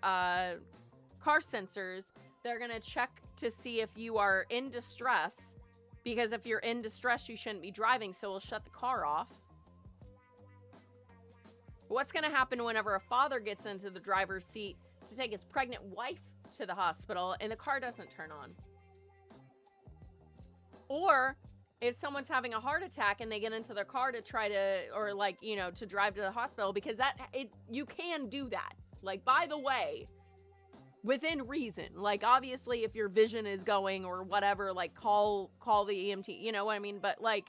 sensors. They're going to check to see if you are in distress. Because if you're in distress, you shouldn't be driving, so we'll shut the car off. What's going to happen whenever a father gets into the driver's seat to take his pregnant wife to the hospital and the car doesn't turn on? Or if someone's having a heart attack and they get into their car to try to, or like, you know, to drive to the hospital, because you can do that. Like, by the way, within reason. Like, obviously, if your vision is going or whatever, like, call the EMT, you know what I mean? But, like,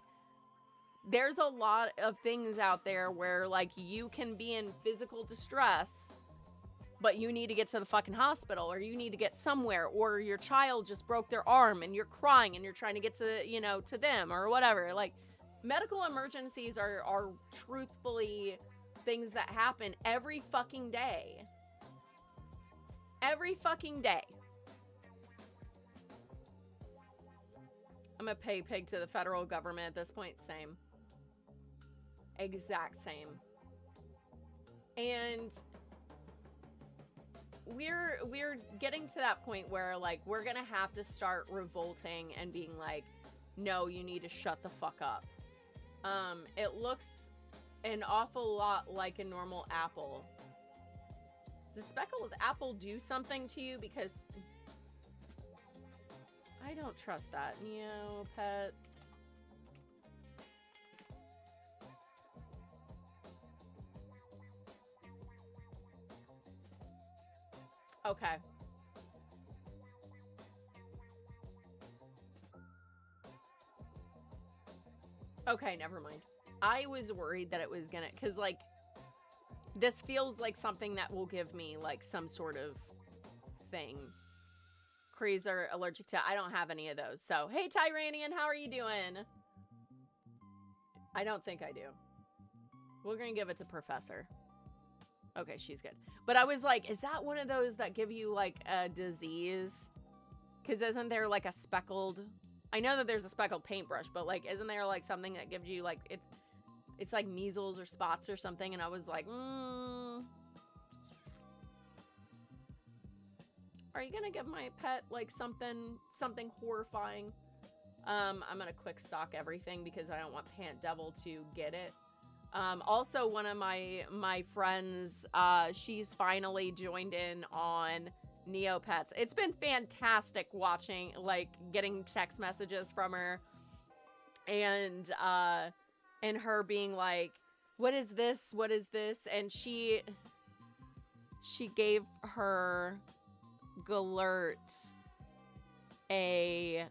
there's a lot of things out there where, like, you can be in physical distress, but you need to get to the fucking hospital, or you need to get somewhere, or your child just broke their arm and you're crying and you're trying to get to, you know, to them or whatever. Like, medical emergencies are truthfully things that happen every fucking day. Every fucking day. I'm gonna pay pig to the federal government at this point. Same. Exact same. And we're getting to that point where, like, we're gonna have to start revolting and being like, no, you need to shut the fuck up. It looks an awful lot like a normal apple. Does speckled apple do something to you? Because I don't trust that. Neopets. Okay. Okay, never mind. I was worried that it was gonna, because, like, this feels like something that will give me, like, some sort of thing. Crees are allergic to, I don't have any of those. So, hey, Tyranian, how are you doing? I don't think I do. We're gonna give it to Professor. Okay, she's good. But I was like, is that one of those that give you, like, a disease? Because isn't there, like, a speckled... I know that there's a speckled paintbrush, but, like, isn't there, like, something that gives you, like, it's like measles or spots or something? And I was like, Are you gonna give my pet, like, something horrifying? I'm gonna quick stock everything because I don't want Pant Devil to get it. Also, one of my friends, she's finally joined in on Neopets. It's been fantastic watching, like, getting text messages from her and her being like, what is this? What is this? And she gave her Galert a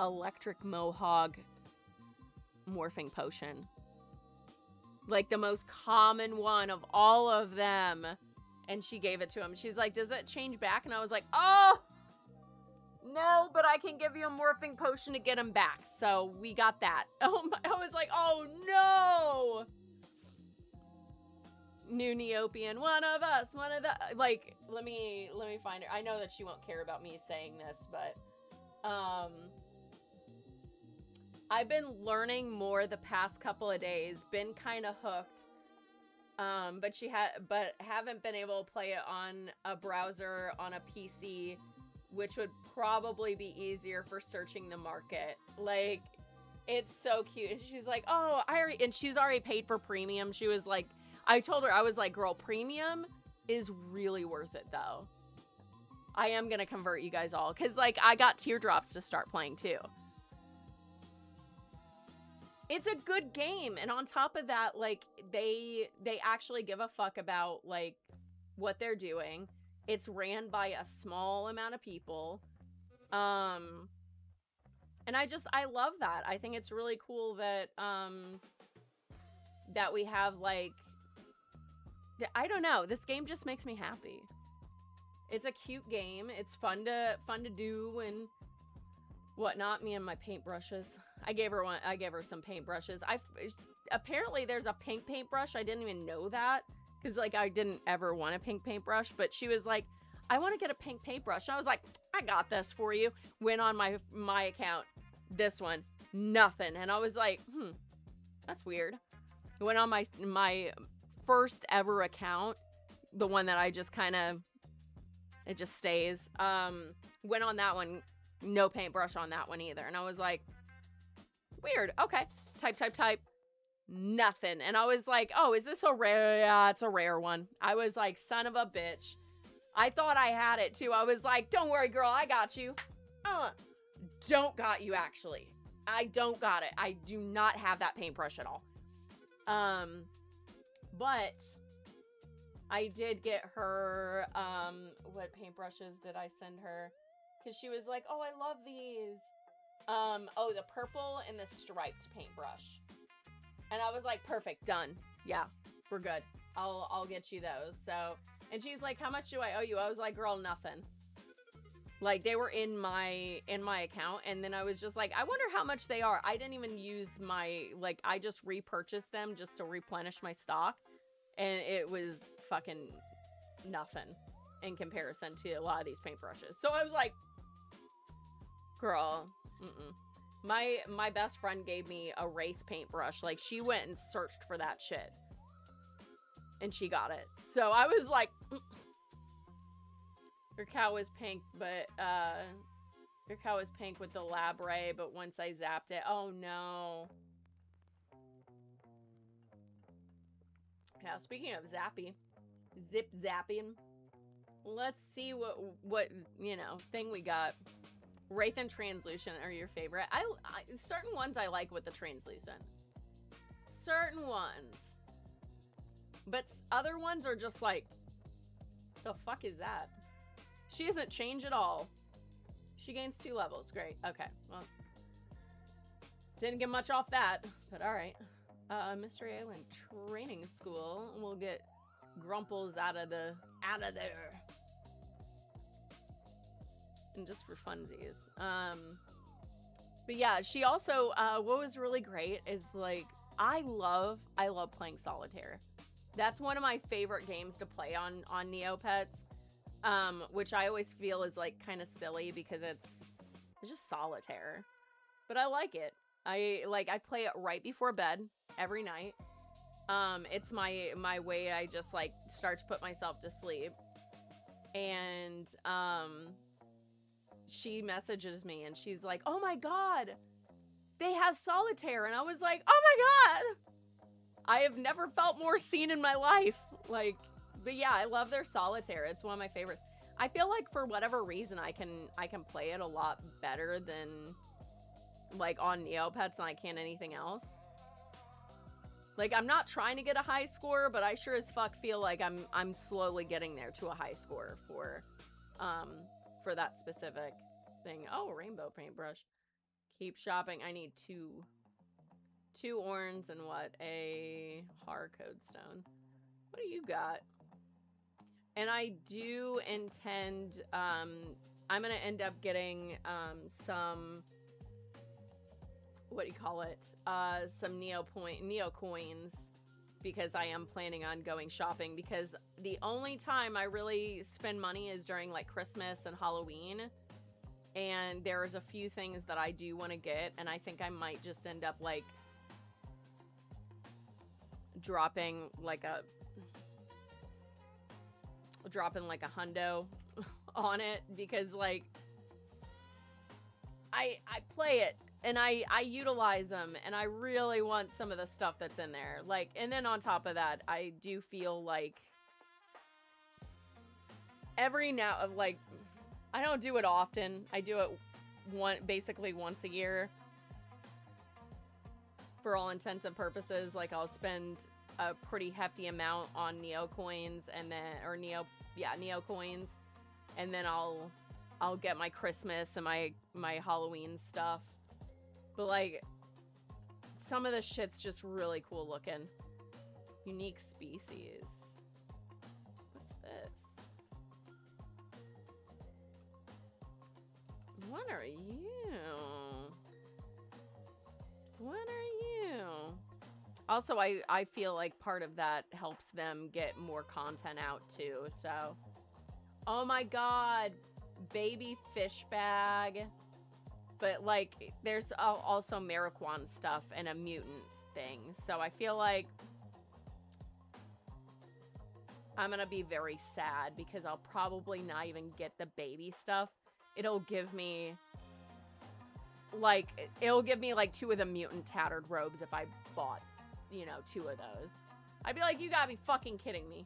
electric mohawk morphing potion, like the most common one of all of them, and she gave it to him. She's like, does it change back? And I was like, oh no, but I can give you a morphing potion to get him back. So we got that. Oh my, I was like, oh no, new Neopian, one of us, one of the, like, let me find her. I know that she won't care about me saying this, but I've been learning more the past couple of days, been kind of hooked, but haven't been able to play it on a browser on a PC, which would probably be easier for searching the market. Like, it's so cute. And she's like, oh, and she's already paid for premium. She was like, I told her, I was like, girl, premium is really worth it though. I am gonna convert you guys all, because, like, I got teardrops to start playing too. It's a good game, and on top of that, like, they actually give a fuck about, like, what they're doing. It's ran by a small amount of people. And I love that. I think it's really cool that that we have, like, I don't know, this game just makes me happy. It's a cute game. It's fun to do and whatnot. Me and my paintbrushes. I gave her some paintbrushes. Apparently there's a pink paintbrush. I didn't even know that, because, like, I didn't ever want a pink paintbrush, but she was like, I want to get a pink paintbrush. And I was like, I got this for you. Went on my account. This one, nothing. And I was like, that's weird. Went on my first ever account, the one that I just kind of, it just stays. Went on that one, no paintbrush on that one either. And I was like, weird. Okay. Type. Nothing. And I was like, oh, is this a rare? Yeah, it's a rare one. I was like, son of a bitch. I thought I had it too. I was like, don't worry, girl, I got you. Don't got you, actually. I don't got it. I do not have that paintbrush at all. But I did get her, what paintbrushes did I send her? Because she was like, oh, I love these. Oh, the purple and the striped paintbrush. And I was like, perfect, done. Yeah, we're good. I'll get you those. So, and she's like, how much do I owe you? I was like, girl, nothing. Like, they were in my account, and then I was just like, I wonder how much they are. I didn't even use my, like, I just repurchased them just to replenish my stock, and it was fucking nothing in comparison to a lot of these paintbrushes. So I was like, girl, My best friend gave me a Wraith paintbrush. Like, she went and searched for that shit. and she got it. So I was like, her cow was pink, but her cow was pink with the lab ray, but once I zapped it, oh no. Now, speaking of zappy, zip zapping, let's see what you know, thing we got. Wraith and Translucent are your favorite. I certain ones I like with the Translucent. Certain ones. But other ones are just like, the fuck is that? She doesn't change at all. She gains 2 levels. Great. Okay. Well, didn't get much off that, but all right. Mystery Island Training School. We'll get Grumples out of there. And just for funsies. But yeah, she also, what was really great is like, I love playing solitaire. That's one of my favorite games to play on Neopets. Which I always feel is like kind of silly because it's just solitaire. But I like it. I play it right before bed every night. It's my way I just like start to put myself to sleep. And she messages me and she's like, "Oh my god, they have solitaire." And I was like, "Oh my god, I have never felt more seen in my life." Like, but yeah, I love their solitaire. It's one of my favorites. I feel like for whatever reason I can play it a lot better than like on Neopets than I can anything else. Like, I'm not trying to get a high score, but I sure as fuck feel like I'm slowly getting there to a high score for that specific thing. Oh, rainbow paintbrush. Keep shopping. I need two orns and what? A hardcode stone. What do you got? And I do intend, I'm gonna end up getting some, what do you call it? Some Neo coins, because I am planning on going shopping, because the only time I really spend money is during like Christmas and Halloween. And there's a few things that I do want to get, and I think I might just end up like dropping like a hundo on it, because like I play it and I utilize them, and I really want some of the stuff that's in there. Like, and then on top of that, I do feel like every now of like, I don't do it often. I do it basically once a year for all intents and purposes. Like, I'll spend a pretty hefty amount on Neo coins, and then, or Neo coins, and then I'll get my Christmas and my Halloween stuff. But like, some of the shit's just really cool looking. Unique species. What's this? What are you? What are you? Also, I feel like part of that helps them get more content out too, so. Oh my god, baby fish bag. But like, there's also Mariquan stuff and a mutant thing, so I feel like I'm gonna be very sad because I'll probably not even get the baby stuff. It'll give me like 2 of the mutant tattered robes if I bought, you know, 2 of those. I'd be like, you gotta be fucking kidding me.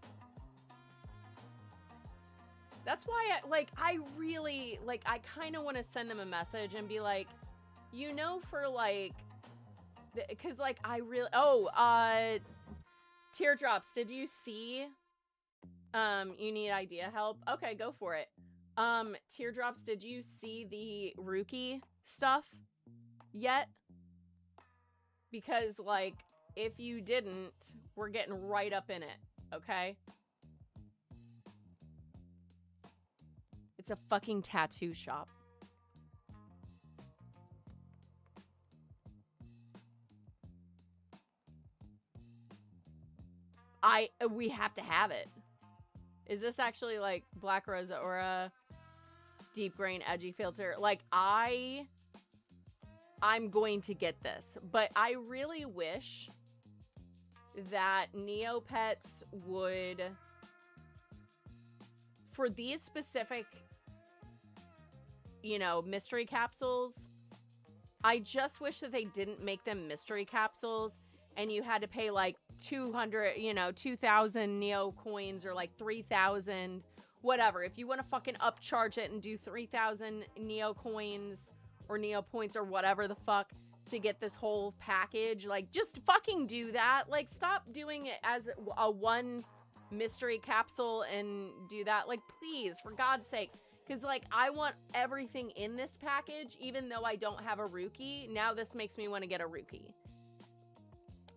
That's why I really, like, I kind of want to send them a message and be like, you know, for like, because like, I really, Teardrops, did you see, you need idea help? Okay, go for it. Teardrops, did you see the Rookie stuff yet? Because like, if you didn't, we're getting right up in it, okay? It's a fucking tattoo shop. We have to have it. Is this actually like Black Rosa Aura, deep grain edgy filter? Like, I'm going to get this, but I really wish that Neopets would, for these specific, you know, mystery capsules, I just wish that they didn't make them mystery capsules and you had to pay like 200, you know, 2,000 Neo coins or like 3,000, whatever. If you want to fucking upcharge it and do 3,000 Neo coins or Neo points or whatever the fuck to get this whole package, like, just fucking do that. Like, stop doing it as a one mystery capsule and do that. Like, please, for God's sake. Because, like, I want everything in this package, even though I don't have a Rookie. Now this makes me want to get a Rookie.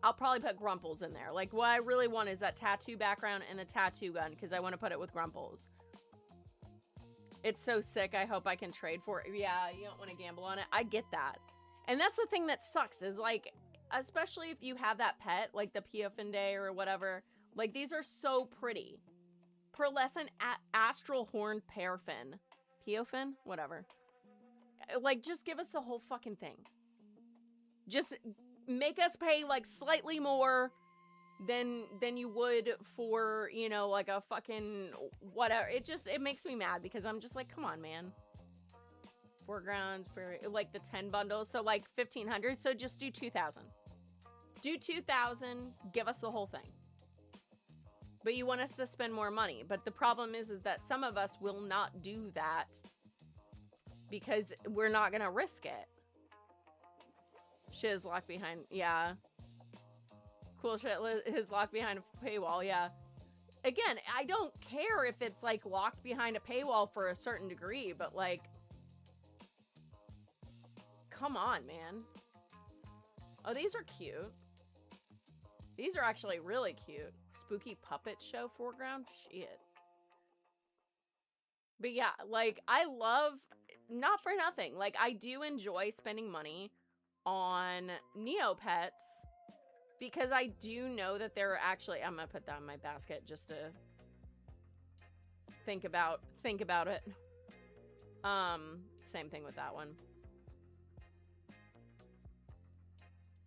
I'll probably put Grumples in there. Like, what I really want is that tattoo background and the tattoo gun, because I want to put it with Grumples. It's so sick. I hope I can trade for it. Yeah, you don't want to gamble on it. I get that. And that's the thing that sucks, is, like, especially if you have that pet, like the Piofinde or whatever. Like, these are so pretty. Pearlescent Astral Horned Pearfin. Piofin? Whatever. Like, just give us the whole fucking thing. Just make us pay, like, slightly more than you would for, you know, like a fucking whatever. It makes me mad because I'm just like, come on, man. Foregrounds for, like, the 10 bundles. So, like, 1,500. So just do 2,000. Do 2,000. Give us the whole thing. But you want us to spend more money. But the problem is that some of us will not do that because we're not going to risk it. Shit is locked behind. Yeah. Cool shit is locked behind a paywall. Yeah. Again, I don't care if it's, like, locked behind a paywall for a certain degree. But, like, come on, man. Oh, these are cute. These are actually really cute. Spooky puppet show foreground? Shit. But yeah, like, I love, not for nothing, like, I do enjoy spending money on Neopets because I do know that they're actually, I'm gonna put that in my basket just to think about it. Same thing with that one.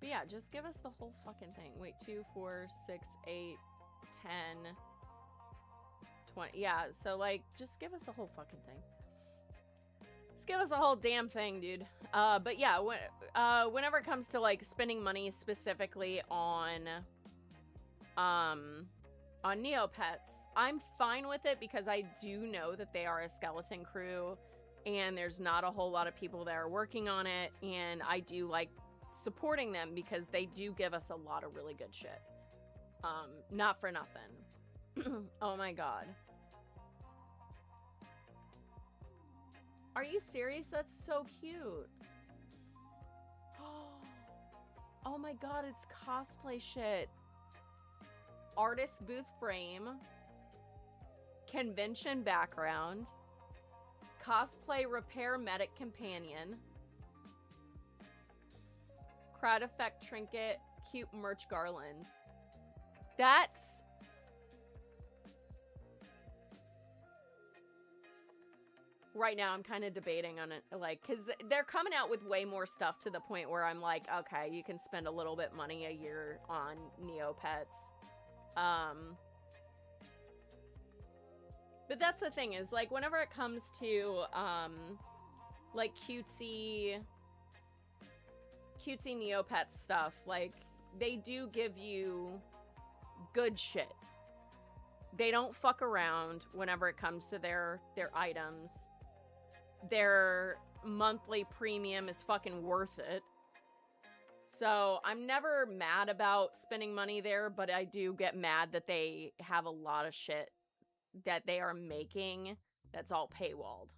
But yeah, just give us the whole fucking thing. Wait, 2, 4, 6, 8, 10, 20. Yeah, so, like, just give us the whole fucking thing. Just give us the whole damn thing, dude. But yeah, whenever it comes to, like, spending money specifically on Neopets, I'm fine with it because I do know that they are a skeleton crew and there's not a whole lot of people that are working on it, and I do like supporting them because they do give us a lot of really good shit. Not for nothing. Oh my god. Are you serious? That's so cute. Oh my god, it's cosplay shit. Artist booth frame. Convention background. Cosplay repair medic companion. Crowd effect trinket, cute merch garland. That's... Right now, I'm kind of debating on it, like, because they're coming out with way more stuff to the point where I'm like, okay, you can spend a little bit money a year on Neopets. But that's the thing is, like, whenever it comes to, like, cutesy Neopets stuff, like, they do give you good shit. They don't fuck around whenever it comes to their items. Their monthly premium is fucking worth it. So I'm never mad about spending money there, but I do get mad that they have a lot of shit that they are making that's all paywalled.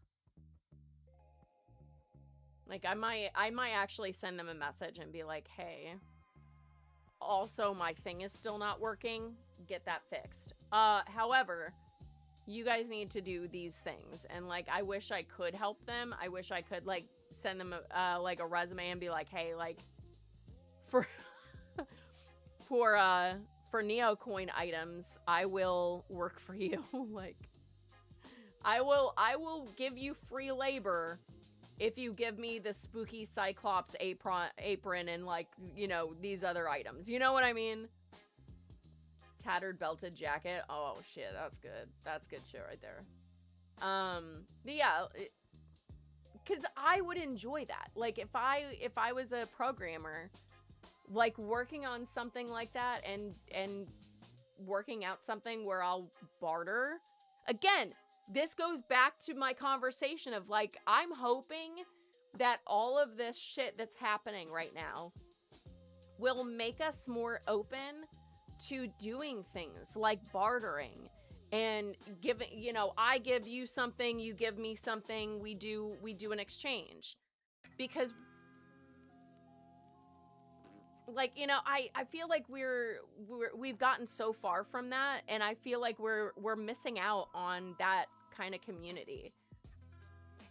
Like, I might actually send them a message and be like, hey, also my thing is still not working. Get that fixed. However, you guys need to do these things. And, like, I wish I could help them. I wish I could, like, send them, like, a resume and be like, hey, like, for Neocoin items, I will work for you. Like, I will give you free labor if you give me the spooky Cyclops apron and, like, you know, these other items. You know what I mean? tattered belted jacket. Oh shit, that's good. That's good shit right there. But yeah, because I would enjoy that. Like if I was a programmer, like working on something like that and working out something where I'll barter. Again, this goes back to my conversation of like, I'm hoping that all of this shit that's happening right now will make us more open to doing things like bartering and giving, you know, I give you something, you give me something, we do an exchange. Because like, you know, I feel like we've gotten so far from that, and I feel like we're missing out on that kind of community.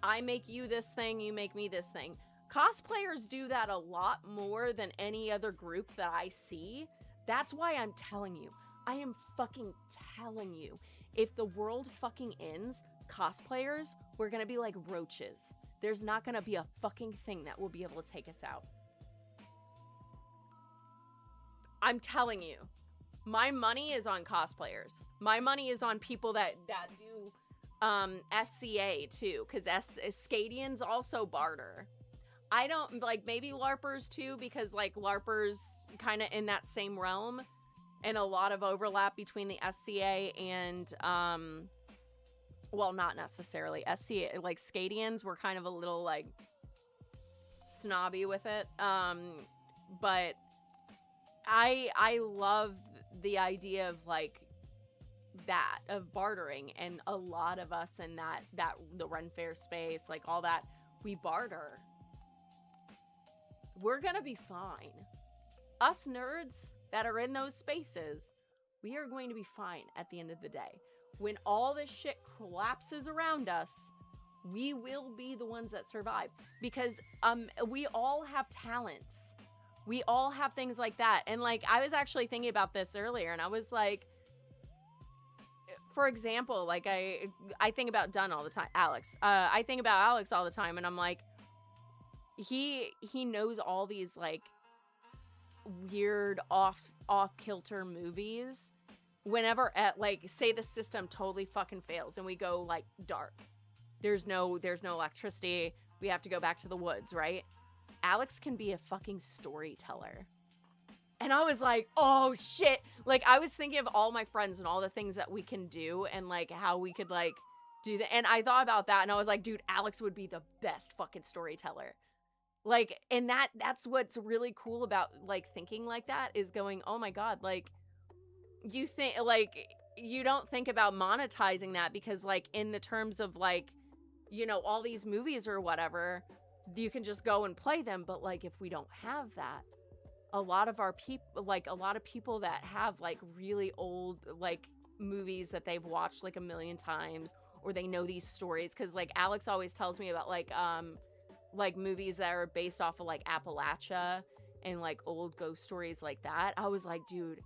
I make you this thing, you make me this thing. Cosplayers do that a lot more than any other group that I see. That's why I'm telling you. I am fucking telling you. If the world fucking ends, cosplayers, we're gonna be like roaches. There's not gonna be a fucking thing that will be able to take us out. I'm telling you. My money is on cosplayers. My money is on people that do SCA too, because Scadians also barter. I don't, like, maybe LARPers too, because like LARPers kind of in that same realm, and a lot of overlap between the SCA and well, not necessarily SCA. Like Scadians were kind of a little like snobby with it, but I love the idea of like that, of bartering, and a lot of us in that the Ren Fair space, like all that, we barter. We're gonna be fine. Us nerds that are in those spaces, we are going to be fine at the end of the day. When all this shit collapses around us, we will be the ones that survive, because we all have talents. We all have things like that. And like, I was actually thinking about this earlier, and I was like, for example, like I think about Dunn all the time, Alex. I think about Alex all the time, and I'm like, he knows all these like weird off kilter movies. Whenever at like, say the system totally fucking fails and we go like dark, there's no electricity, we have to go back to the woods, right? Alex can be a fucking storyteller. And I was like, oh shit. Like, I was thinking of all my friends and all the things that we can do, and like how we could like do that. And I thought about that, and I was like, dude, Alex would be the best fucking storyteller. Like, and that's what's really cool about like thinking like that, is going, oh my god, like, you think, like, you don't think about monetizing that, because like in the terms of like, you know, all these movies or whatever, you can just go and play them. But like, if we don't have that, a lot of our people, like a lot of people that have like really old like movies that they've watched like a million times, or they know these stories, because like Alex always tells me about like movies that are based off of like Appalachia and like old ghost stories like that. I was like, dude,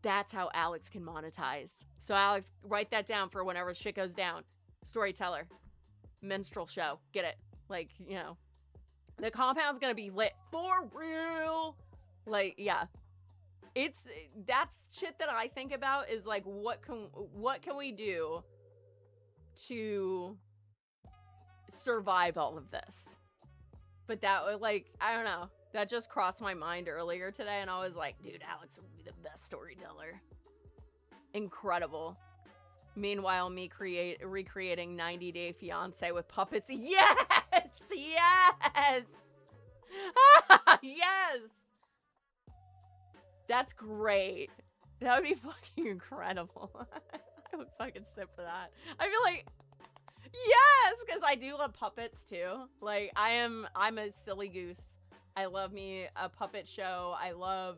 that's how Alex can monetize. So Alex, write that down for whenever shit goes down. Storyteller, minstrel show, get it? Like, you know, the compound's gonna be lit for real. Like, yeah, that's shit that I think about, is like, what can we do to survive all of this? But that, like, I don't know, that just crossed my mind earlier today, and I was like, dude, Alex would be the best storyteller. Incredible. Meanwhile, me recreating 90 Day Fiancé with puppets. Yes! Yes! Yes! That's great. That would be fucking incredible. I would fucking sit for that. I feel like, yes, because I do love puppets too. Like, I'm a silly goose. I love me a puppet show. I love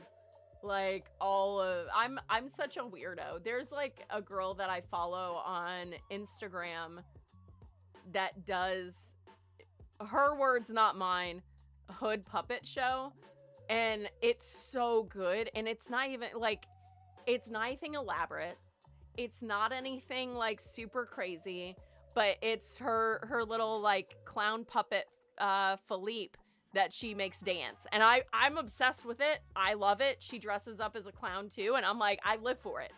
like I'm such a weirdo. There's like a girl that I follow on Instagram that does, her words not mine, hood puppet show, and it's so good. And it's not even like, it's not anything elaborate, it's not anything like super crazy, but it's her little like clown puppet Philippe that she makes dance, and I'm obsessed with it. I love it. She dresses up as a clown too, and I'm like, I live for it.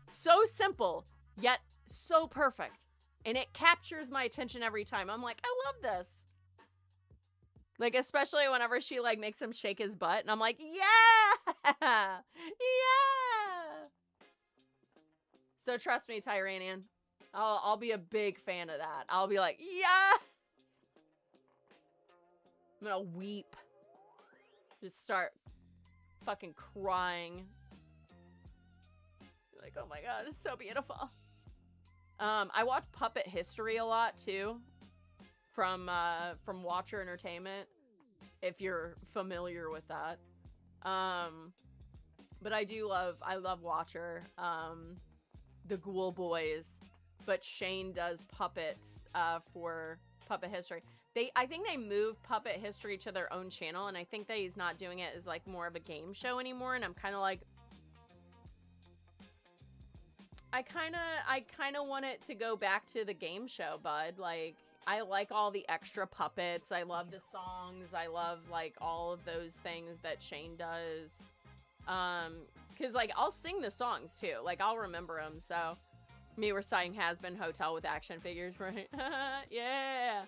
So simple, yet so perfect. And it captures my attention every time. I'm like, I love this. Like, especially whenever she, like, makes him shake his butt. And I'm like, yeah! Yeah! So trust me, Tyranian. I'll be a big fan of that. I'll be like, yes! I'm gonna weep. Just start fucking crying. Like, oh my god, it's so beautiful. I watch Puppet History a lot too, from Watcher Entertainment, if you're familiar with that. But I love Watcher, the Ghoul Boys, but Shane does puppets for Puppet History. I think they moved Puppet History to their own channel, and I think that he's not doing it as like more of a game show anymore, and I'm kind of like, I kind of want it to go back to the game show, bud. Like, I like all the extra puppets. I love the songs. I love, like, all of those things that Shane does. Because, like, I'll sing the songs, too. Like, I'll remember them, so. Me reciting Has Been Hotel with action figures, right? Yeah!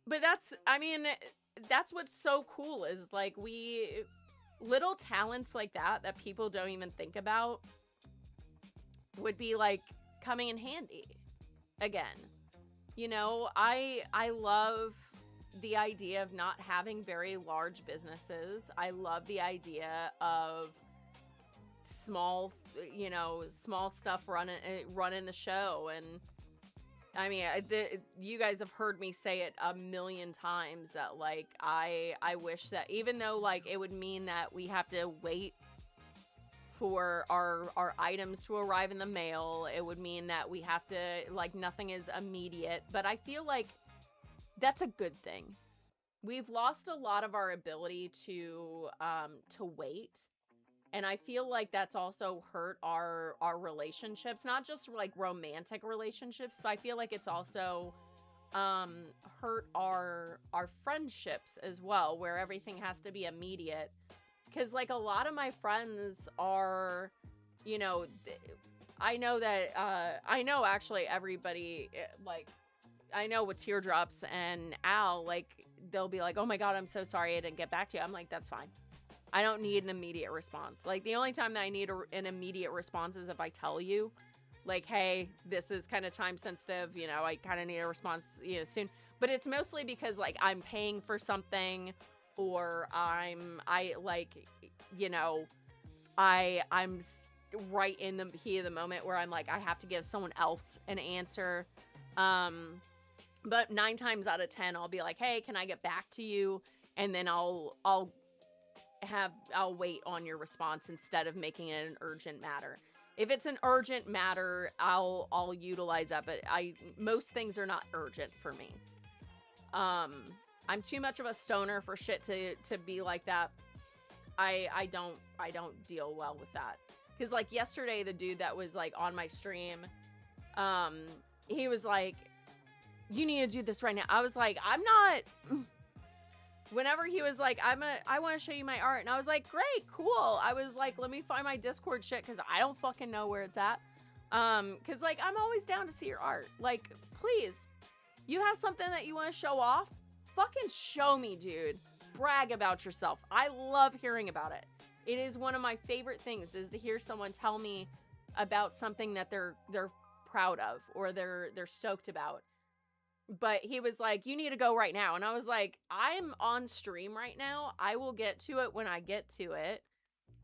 But that's what's so cool is, like, little talents like that people don't even think about would be, like, coming in handy again. You know, I love the idea of not having very large businesses. I love the idea of small stuff running the show. And I mean, you guys have heard me say it a million times that, like, I wish that, even though, like, it would mean that we have to wait for our items to arrive in the mail, it would mean that we have to, like, nothing is immediate, but I feel like that's a good thing. We've lost a lot of our ability to wait, and I feel like that's also hurt our relationships, not just, like, romantic relationships, but I feel like it's also hurt our friendships as well, where everything has to be immediate. Because, like, a lot of my friends are, you know, I know that, I know actually everybody, like, I know with Teardrops and Al, like, they'll be like, oh my god, I'm so sorry I didn't get back to you. I'm like, that's fine. I don't need an immediate response. Like, the only time that I need an immediate response is if I tell you, like, hey, this is kind of time sensitive, you know, I kind of need a response, you know, soon. But it's mostly because, like, I'm paying for something, or I'm right in the heat of the moment where I'm like, I have to give someone else an answer. But 9 times out of 10, I'll be like, hey, can I get back to you? And then I'll wait on your response instead of making it an urgent matter. If it's an urgent matter, I'll utilize that, but most things are not urgent for me. I'm too much of a stoner for shit to be like that. I don't deal well with that. Cause, like, yesterday, the dude that was, like, on my stream, he was like, you need to do this right now. I was like, I'm not. Whenever he was like, I want to show you my art. And I was like, great, cool. I was like, let me find my Discord shit, cause I don't fucking know where it's at. Cause, like, I'm always down to see your art. Like, please, you have something that you want to show off? Fucking show me, dude. Brag about yourself. I love hearing about it. It is one of my favorite things, is to hear someone tell me about something that they're proud of, or they're stoked about. But he was like, you need to go right now. And I was like, I'm on stream right now. I will get to it when I get to it.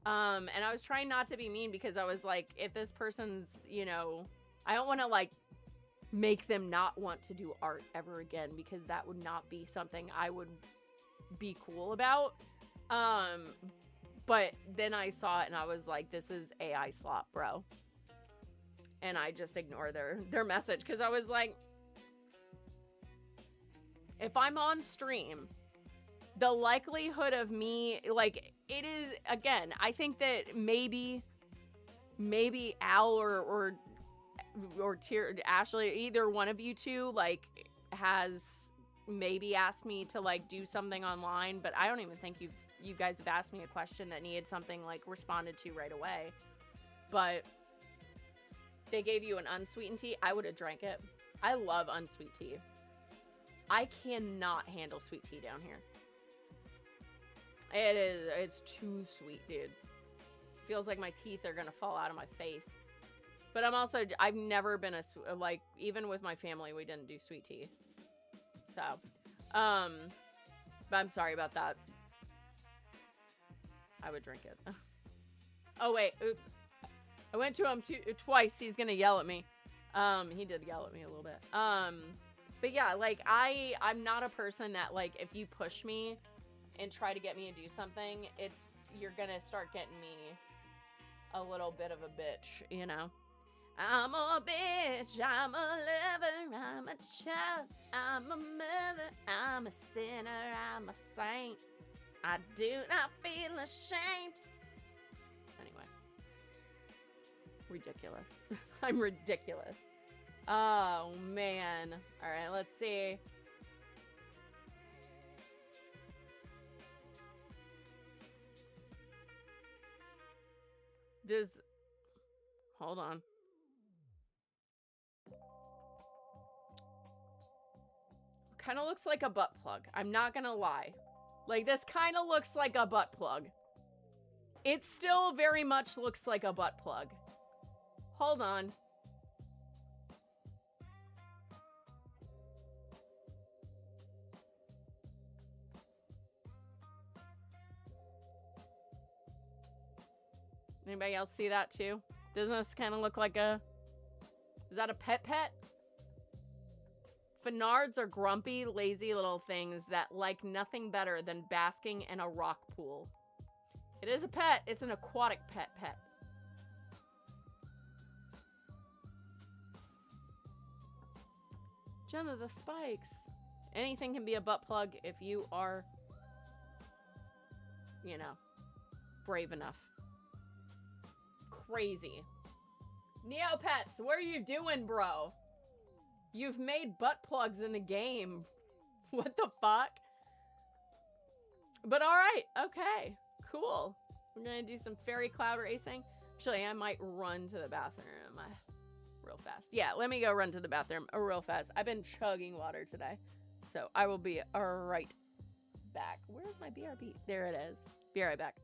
And I was trying not to be mean, because I was like, if this person's, you know, I don't want to, like, make them not want to do art ever again, because that would not be something I would be cool about. But then I saw it and I was like, this is AI slop, bro. And I just ignored their message, because I was like, if I'm on stream, the likelihood of me, like, it is, again, I think that maybe Al or Ashley, either one of you two, like, has maybe asked me to, like, do something online, but I don't even think you guys have asked me a question that needed something, like, responded to right away. But they gave you an unsweetened tea, I would have drank it. I love unsweet tea. I cannot handle sweet tea down here. It's too sweet, dudes. Feels like my teeth are gonna fall out of my face. But I've never been like, even with my family, we didn't do sweet tea. So, but I'm sorry about that. I would drink it. Oh, wait, oops. I went to him twice. He's gonna yell at me. He did yell at me a little bit. But yeah, like, I'm not a person that, like, if you push me and try to get me to do something, you're gonna start getting me a little bit of a bitch, you know? I'm a bitch, I'm a lover, I'm a child, I'm a mother, I'm a sinner, I'm a saint. I do not feel ashamed. Anyway. Ridiculous. I'm ridiculous. Oh, man. All right, let's see. Hold on. Kind of looks like a butt plug. I'm not gonna lie. Like, this kind of looks like a butt plug. It still very much looks like a butt plug. Hold on. Anybody else see that too? Doesn't this kind of look like a... Is that a pet? Finards are grumpy, lazy little things that like nothing better than basking in a rock pool. It is a pet. It's an aquatic pet. Jenna, the spikes. Anything can be a butt plug if you are, you know, brave enough. Crazy. Neopets, what are you doing, bro? You've made butt plugs in the game. What the fuck? But alright, okay. Cool. We're gonna do some fairy cloud racing. Actually, I might run to the bathroom real fast. Yeah, let me go run to the bathroom real fast. I've been chugging water today. So I will be right back. Where's my BRB? There it is. Be right back.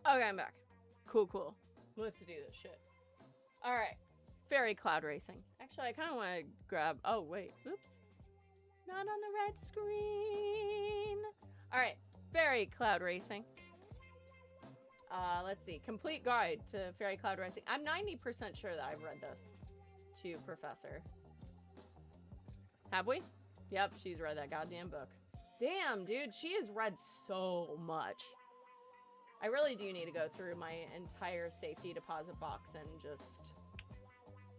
Okay, I'm back. Cool. Let's do this shit. Alright. Fairy cloud racing. Actually, I kind of want to grab... Oh, wait. Oops. Not on the red screen. Alright. Fairy cloud racing. Let's see. Complete guide to fairy cloud racing. I'm 90% sure that I've read this to Professor. Have we? Yep, she's read that goddamn book. Damn, dude. She has read so much. I really do need to go through my entire safety deposit box and just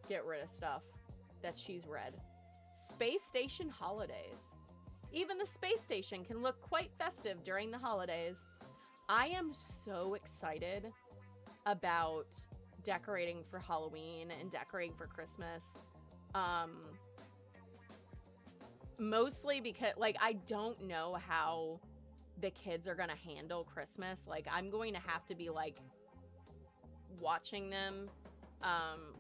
get rid of stuff that she's read. Space Station Holidays. Even the space station can look quite festive during the holidays. I am so excited about decorating for Halloween and decorating for Christmas. Mostly because, like, I don't know how the kids are gonna handle Christmas. Like, I'm going to have to be, like, watching them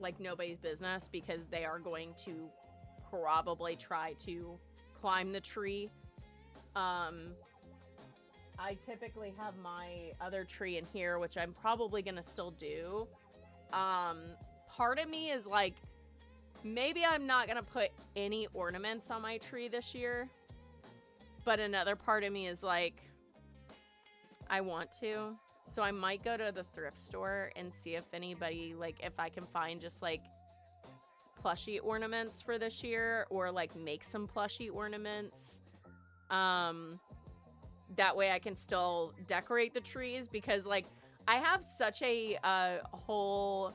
like nobody's business, because they are going to probably try to climb the tree. I typically have my other tree in here, which I'm probably gonna still do. Part of me is like, maybe I'm not gonna put any ornaments on my tree this year, but another part of me is like, I want to. So I might go to the thrift store and see if anybody, like, if I can find just like plushie ornaments for this year, or like make some plushie ornaments. That way I can still decorate the trees, because like I have such a whole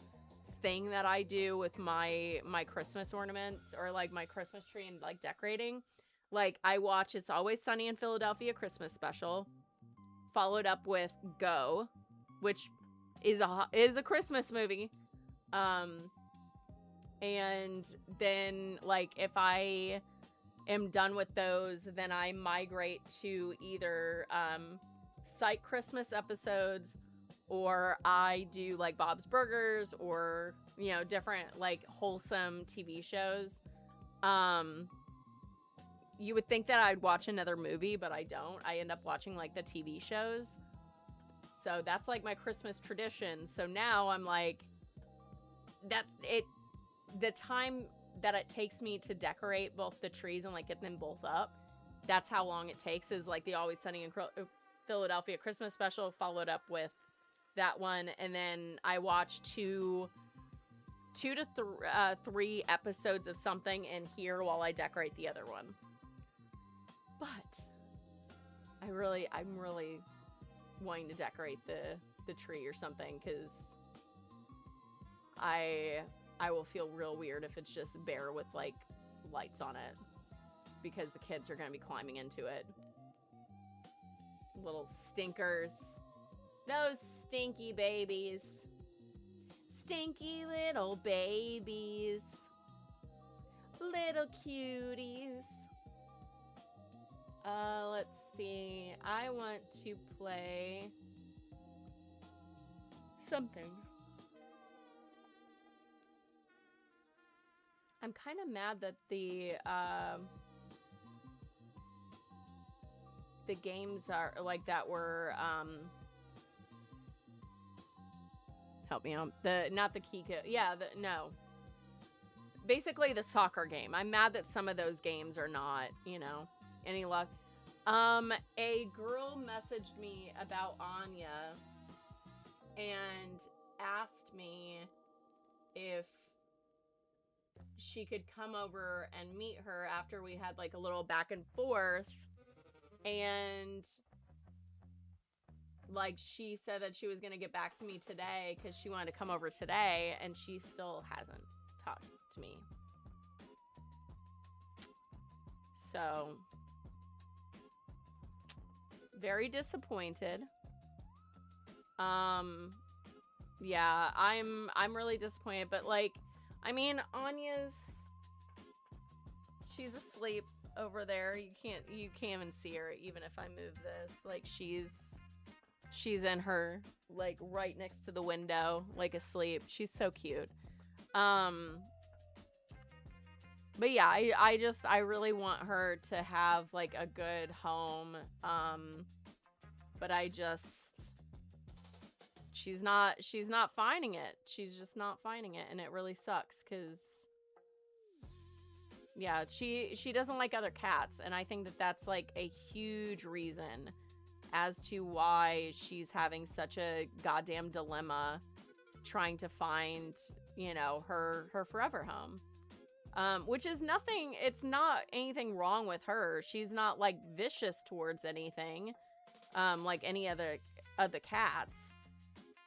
thing that I do with my Christmas ornaments, or like my Christmas tree and like decorating. Like I watch It's Always Sunny in Philadelphia Christmas special, followed up with Go, which is a Christmas movie. And then like if I am done with those, then I migrate to either Psych Christmas episodes, or I do like Bob's Burgers, or, you know, different like wholesome TV shows. You would think that I'd watch another movie, but I don't. I end up watching like the TV shows. So that's like my Christmas tradition. So now I'm like, that's it. The time that it takes me to decorate both the trees and like get them both up, that's how long it takes, is like the Always Sunny in Philadelphia Christmas special, followed up with that one, and then I watch two to three episodes of something in here while I decorate the other one. But I'm really wanting to decorate the tree or something, because I will feel real weird if it's just bare with like lights on it, because the kids are going to be climbing into it. Little stinkers. Those stinky babies. Stinky little babies. Little cuties. Let's see. I want to play something. I'm kind of mad that the games are like that were help me out. Not the Kika. Yeah, no. Basically the soccer game. I'm mad that some of those games are not, you know, any luck. A girl messaged me about Anya and asked me if she could come over and meet her after we had like a little back and forth, and like she said that she was gonna get back to me today because she wanted to come over today, and she still hasn't talked to me. So very disappointed. Yeah, I'm really disappointed, but like, I mean, she's asleep over there. You can't even see her even if I move this. Like she's in her, like right next to the window, like asleep. She's so cute. But yeah, I really want her to have like a good home. But she's not finding it. She's just not finding it, and it really sucks because yeah, she doesn't like other cats, and I think that that's like a huge reason as to why she's having such a goddamn dilemma trying to find, you know, her forever home. Which is nothing, it's not anything wrong with her. She's not like vicious towards anything, like any other cats,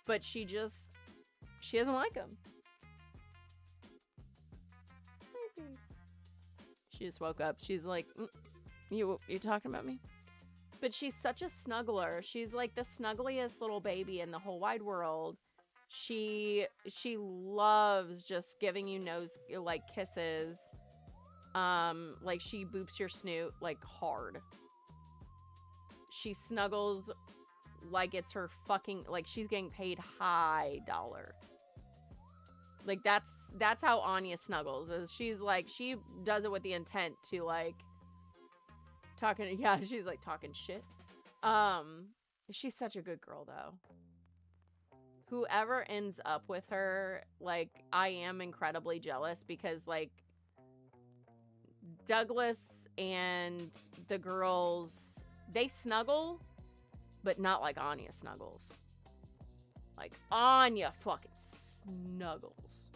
but she doesn't like them. She just woke up. She's like, you talking about me? But she's such a snuggler. She's like the snuggliest little baby in the whole wide world. She loves just giving you nose like kisses. Like she boops your snoot like hard. She snuggles like it's her fucking, like she's getting paid high dollar. Like, that's how Anya snuggles, is she's like, she does it with the intent to, like, she's like talking shit. She's such a good girl, though. Whoever ends up with her, like, I am incredibly jealous, because, like, Douglas and the girls, they snuggle, but not like Anya snuggles. Like, Anya fucking snuggles.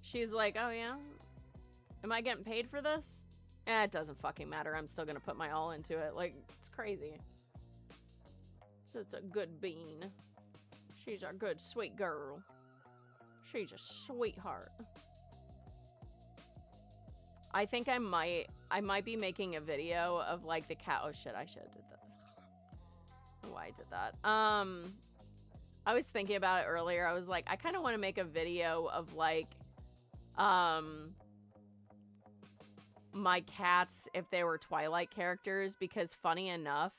She's like, oh yeah? Am I getting paid for this? It doesn't fucking matter. I'm still gonna put my all into it. Like, it's crazy. She's just a good bean. She's a good, sweet girl. She's a sweetheart. I think I might be making a video of, like, the cat. Oh shit, I should have did that. I don't know why I did that. I was thinking about it earlier. I was like, I kind of want to make a video of, like, my cats if they were Twilight characters, because funny enough,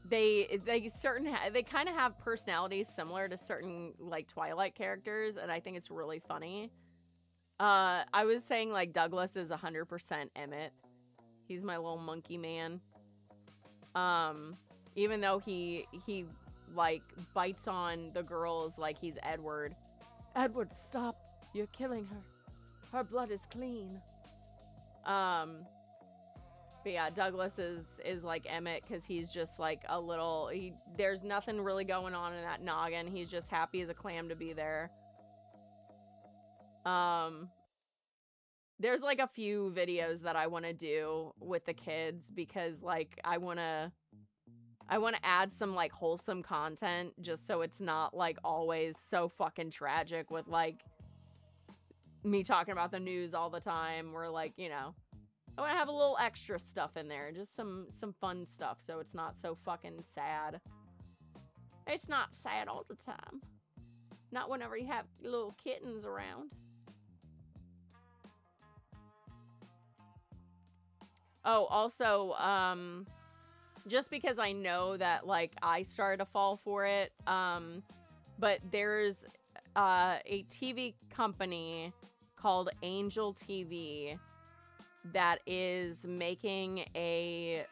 they kind of have personalities similar to certain, like, Twilight characters, and I think it's really funny. I was saying, like, Douglas is 100% Emmett. He's my little monkey man. Even though he like bites on the girls like he's Edward. Edward, stop! You're killing her. Her blood is clean. But yeah, Douglas is like Emmett, because he's just like a little. There's nothing really going on in that noggin. He's just happy as a clam to be there. There's like a few videos that I want to do with the kids, because, like, I want to add some, like, wholesome content, just so it's not, like, always so fucking tragic with, like, me talking about the news all the time, or, like, you know, I want to have a little extra stuff in there, just some fun stuff, so it's not so fucking sad. It's not sad all the time. Not whenever you have little kittens around. Oh, also, just because I know that, like, I started to fall for it, but there's a TV company called Angel TV that is making a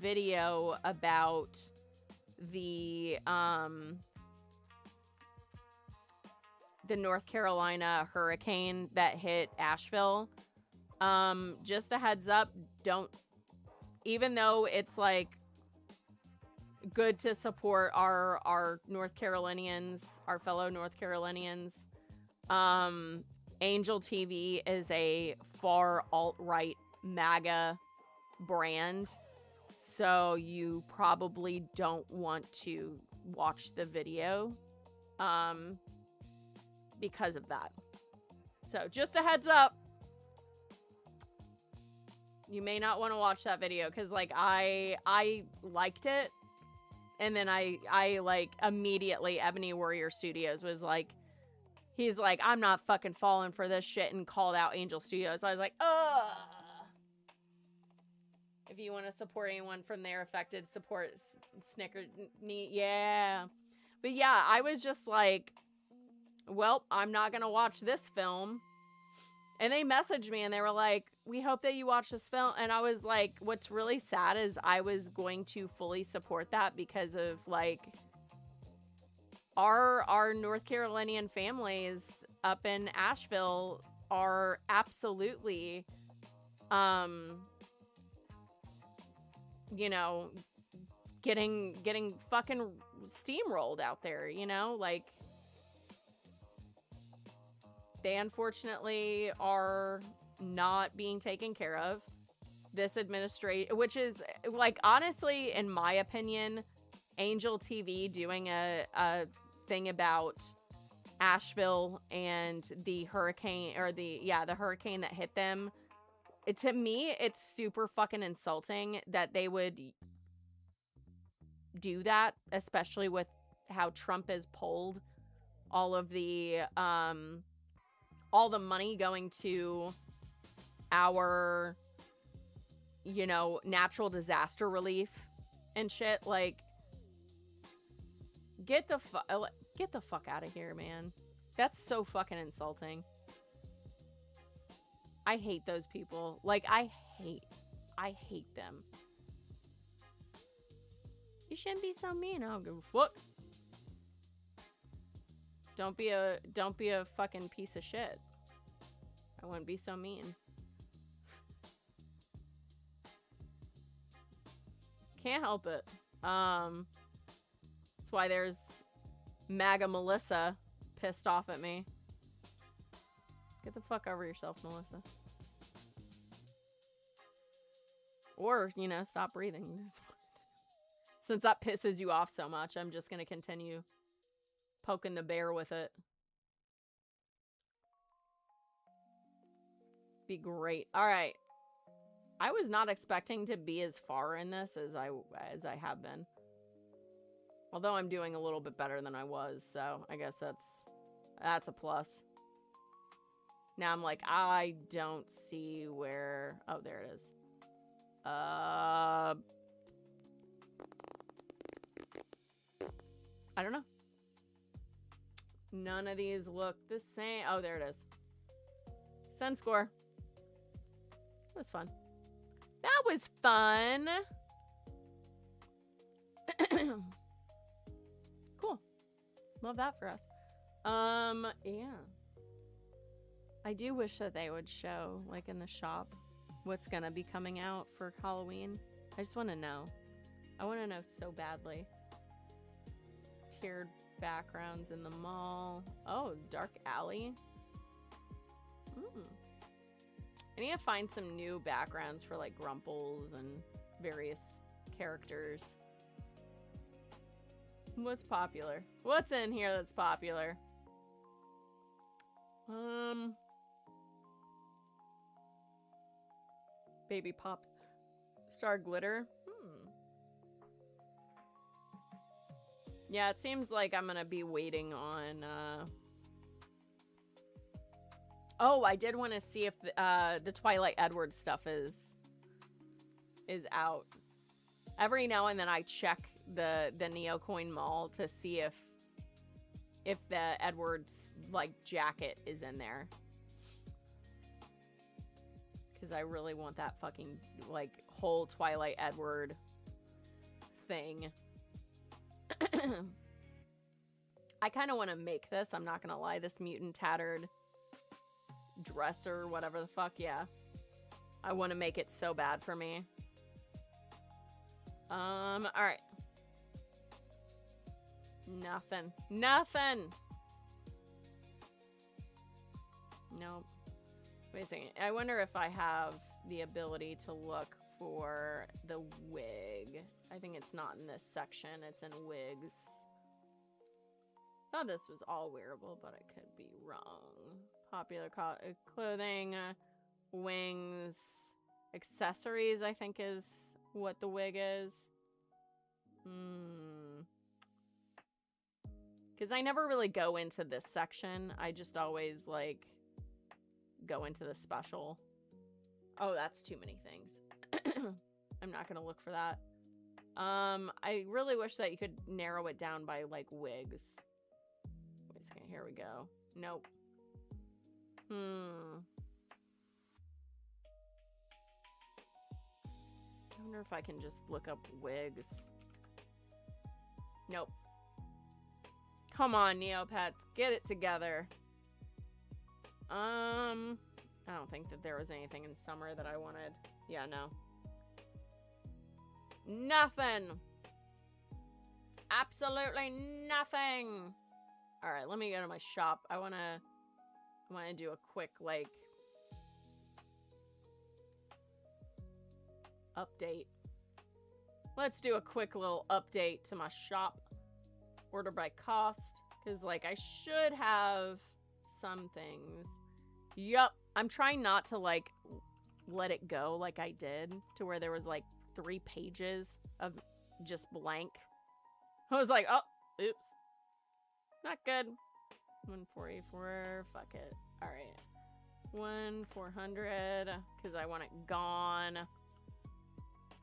video about the North Carolina hurricane that hit Asheville. Just a heads up, even though it's, like, good to support our North Carolinians, our fellow North Carolinians, Angel TV is a far alt-right MAGA brand, so you probably don't want to watch the video, because of that. So, just a heads up. You may not want to watch that video, because, like, I liked it, and then I like, immediately, Ebony Warrior Studios was like, he's like, I'm not fucking falling for this shit, and called out Angel Studios. So I was like, ugh. If you want to support anyone from there affected, support Snicker. Yeah. But yeah, I was just like, well, I'm not going to watch this film. And they messaged me and they were like, we hope that you watch this film. And I was like, what's really sad is I was going to fully support that, because of, like, our North Carolinian families up in Asheville are absolutely, you know, getting fucking steamrolled out there, you know, like, they unfortunately are not being taken care of. This administration, which is, like, honestly, in my opinion, Angel TV doing a thing about Asheville and the hurricane, or the hurricane that hit them. To me, it's super fucking insulting that they would do that, especially with how Trump has pulled all of the all the money going to our, you know, natural disaster relief and shit. Like, Get the fuck out of here, man. That's so fucking insulting. I hate those people. Like, I hate them. You shouldn't be so mean. I don't give a fuck. Don't be a fucking piece of shit. I wouldn't be so mean. Can't help it. That's why there's MAGA Melissa pissed off at me. Get the fuck over yourself, Melissa. Or, you know, stop breathing. Since that pisses you off so much, I'm just gonna continue poking the bear with it. Be great. All right. I was not expecting to be as far in this as I have been. Although I'm doing a little bit better than I was, so I guess that's a plus. Now I'm like, I don't see where... Oh, there it is. I don't know. None of these look the same. Oh, there it is. Send score. It was fun. That was fun. Cool. Love that for us. Yeah. I do wish that they would show, like, in the shop, what's gonna be coming out for Halloween. I just want to know. I want to know so badly. Tiered backgrounds in the mall. Oh, dark alley. I need to find some new backgrounds for, like, Grumples and various characters. What's popular? What's in here that's popular? Baby Pops. Star Glitter. Yeah, it seems like I'm gonna be waiting on, Oh, I did want to see if the Twilight Edward stuff is out. Every now and then I check the Neocoin Mall to see if the Edward's, like, jacket is in there. Because I really want that fucking, like, whole Twilight Edward thing. I kind of want to make this. I'm not going to lie. This mutant tattered dress or whatever the fuck. Yeah. I want to make it so bad for me. All right. Nothing. Nothing. Nope. Wait a second. I wonder if I have the ability to look for the wig. I think it's not in this section. It's in wigs. Thought this was all wearable, but I could be wrong. Popular clothing, wings, accessories, I think is what the wig is. Because I never really go into this section. I just always, like, go into the special. Oh, that's too many things. I'm not gonna look for that. I really wish that you could narrow it down by, like, wigs. Wait a second, here we go. Nope. I wonder if I can just look up wigs. Nope. Come on, Neopets, get it together. I don't think that there was anything in summer that I wanted. Yeah, no. Nothing. Absolutely nothing. All right, let me go to my shop. I want to do a quick, like, update. Let's do a quick little update to my shop. Order by cost, because, like, I should have some things. Yup. I'm trying not to, like, let it go like I did, to where there was, like, 3 pages of just blank. I was like, oh, oops. Not good. 144, fuck it. All right. 1,400, because I want it gone.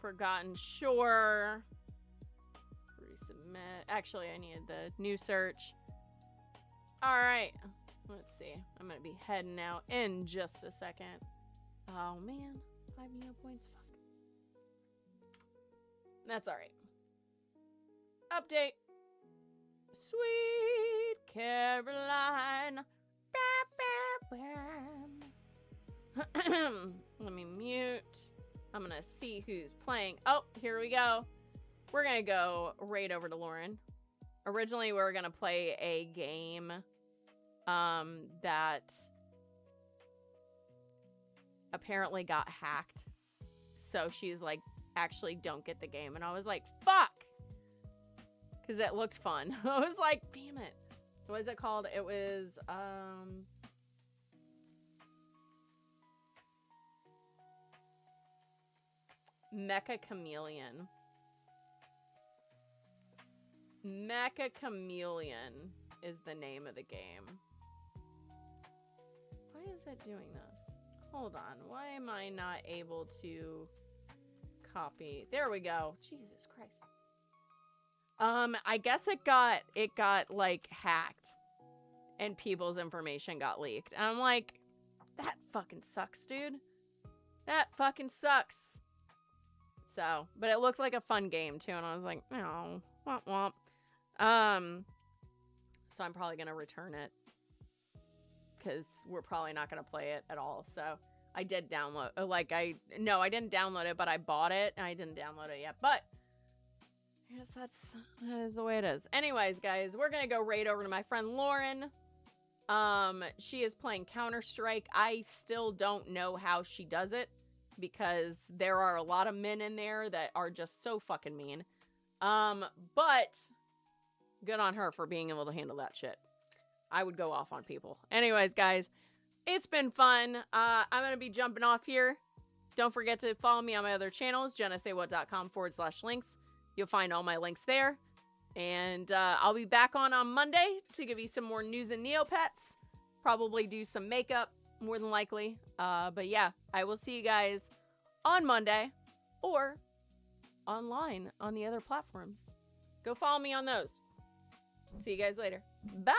Forgotten Shore. submit. Actually, I needed the new search. All right. Let's see. I'm going to be heading out in just a second. Oh, man. 5 Neo points. Fuck. That's all right. Update. Sweet Caroline. Let me mute. I'm going to see who's playing. Oh, here we go. We're going to go right over to Lauren. Originally, we were going to play a game that apparently got hacked. So she's like, actually don't get the game. And I was like, fuck! Because it looked fun. I was like, damn it. What is it called? It was, Mecha Chameleon. Mecha Chameleon is the name of the game. Why is it doing this? Hold on. Why am I not able to copy? There we go. Jesus Christ. I guess it got like hacked and people's information got leaked. And I'm like, that fucking sucks, dude. That fucking sucks. So, but it looked like a fun game too, and I was like, no, womp womp. So I'm probably gonna return it because we're probably not gonna play it at all. So I did download, I didn't download it, but I bought it and I didn't download it yet. But I guess that is the way it is. Anyways, guys, we're gonna go right over to my friend Lauren. She is playing Counter-Strike. I still don't know how she does it because there are a lot of men in there that are just so fucking mean. But good on her for being able to handle that shit. I would go off on people. Anyways, guys, it's been fun. I'm going to be jumping off here. Don't forget to follow me on my other channels, jennasaywhat.com/links. You'll find all my links there. And I'll be back on Monday to give you some more news and Neopets. Probably do some makeup, more than likely. But yeah, I will see you guys on Monday or online on the other platforms. Go follow me on those. See you guys later. Bye!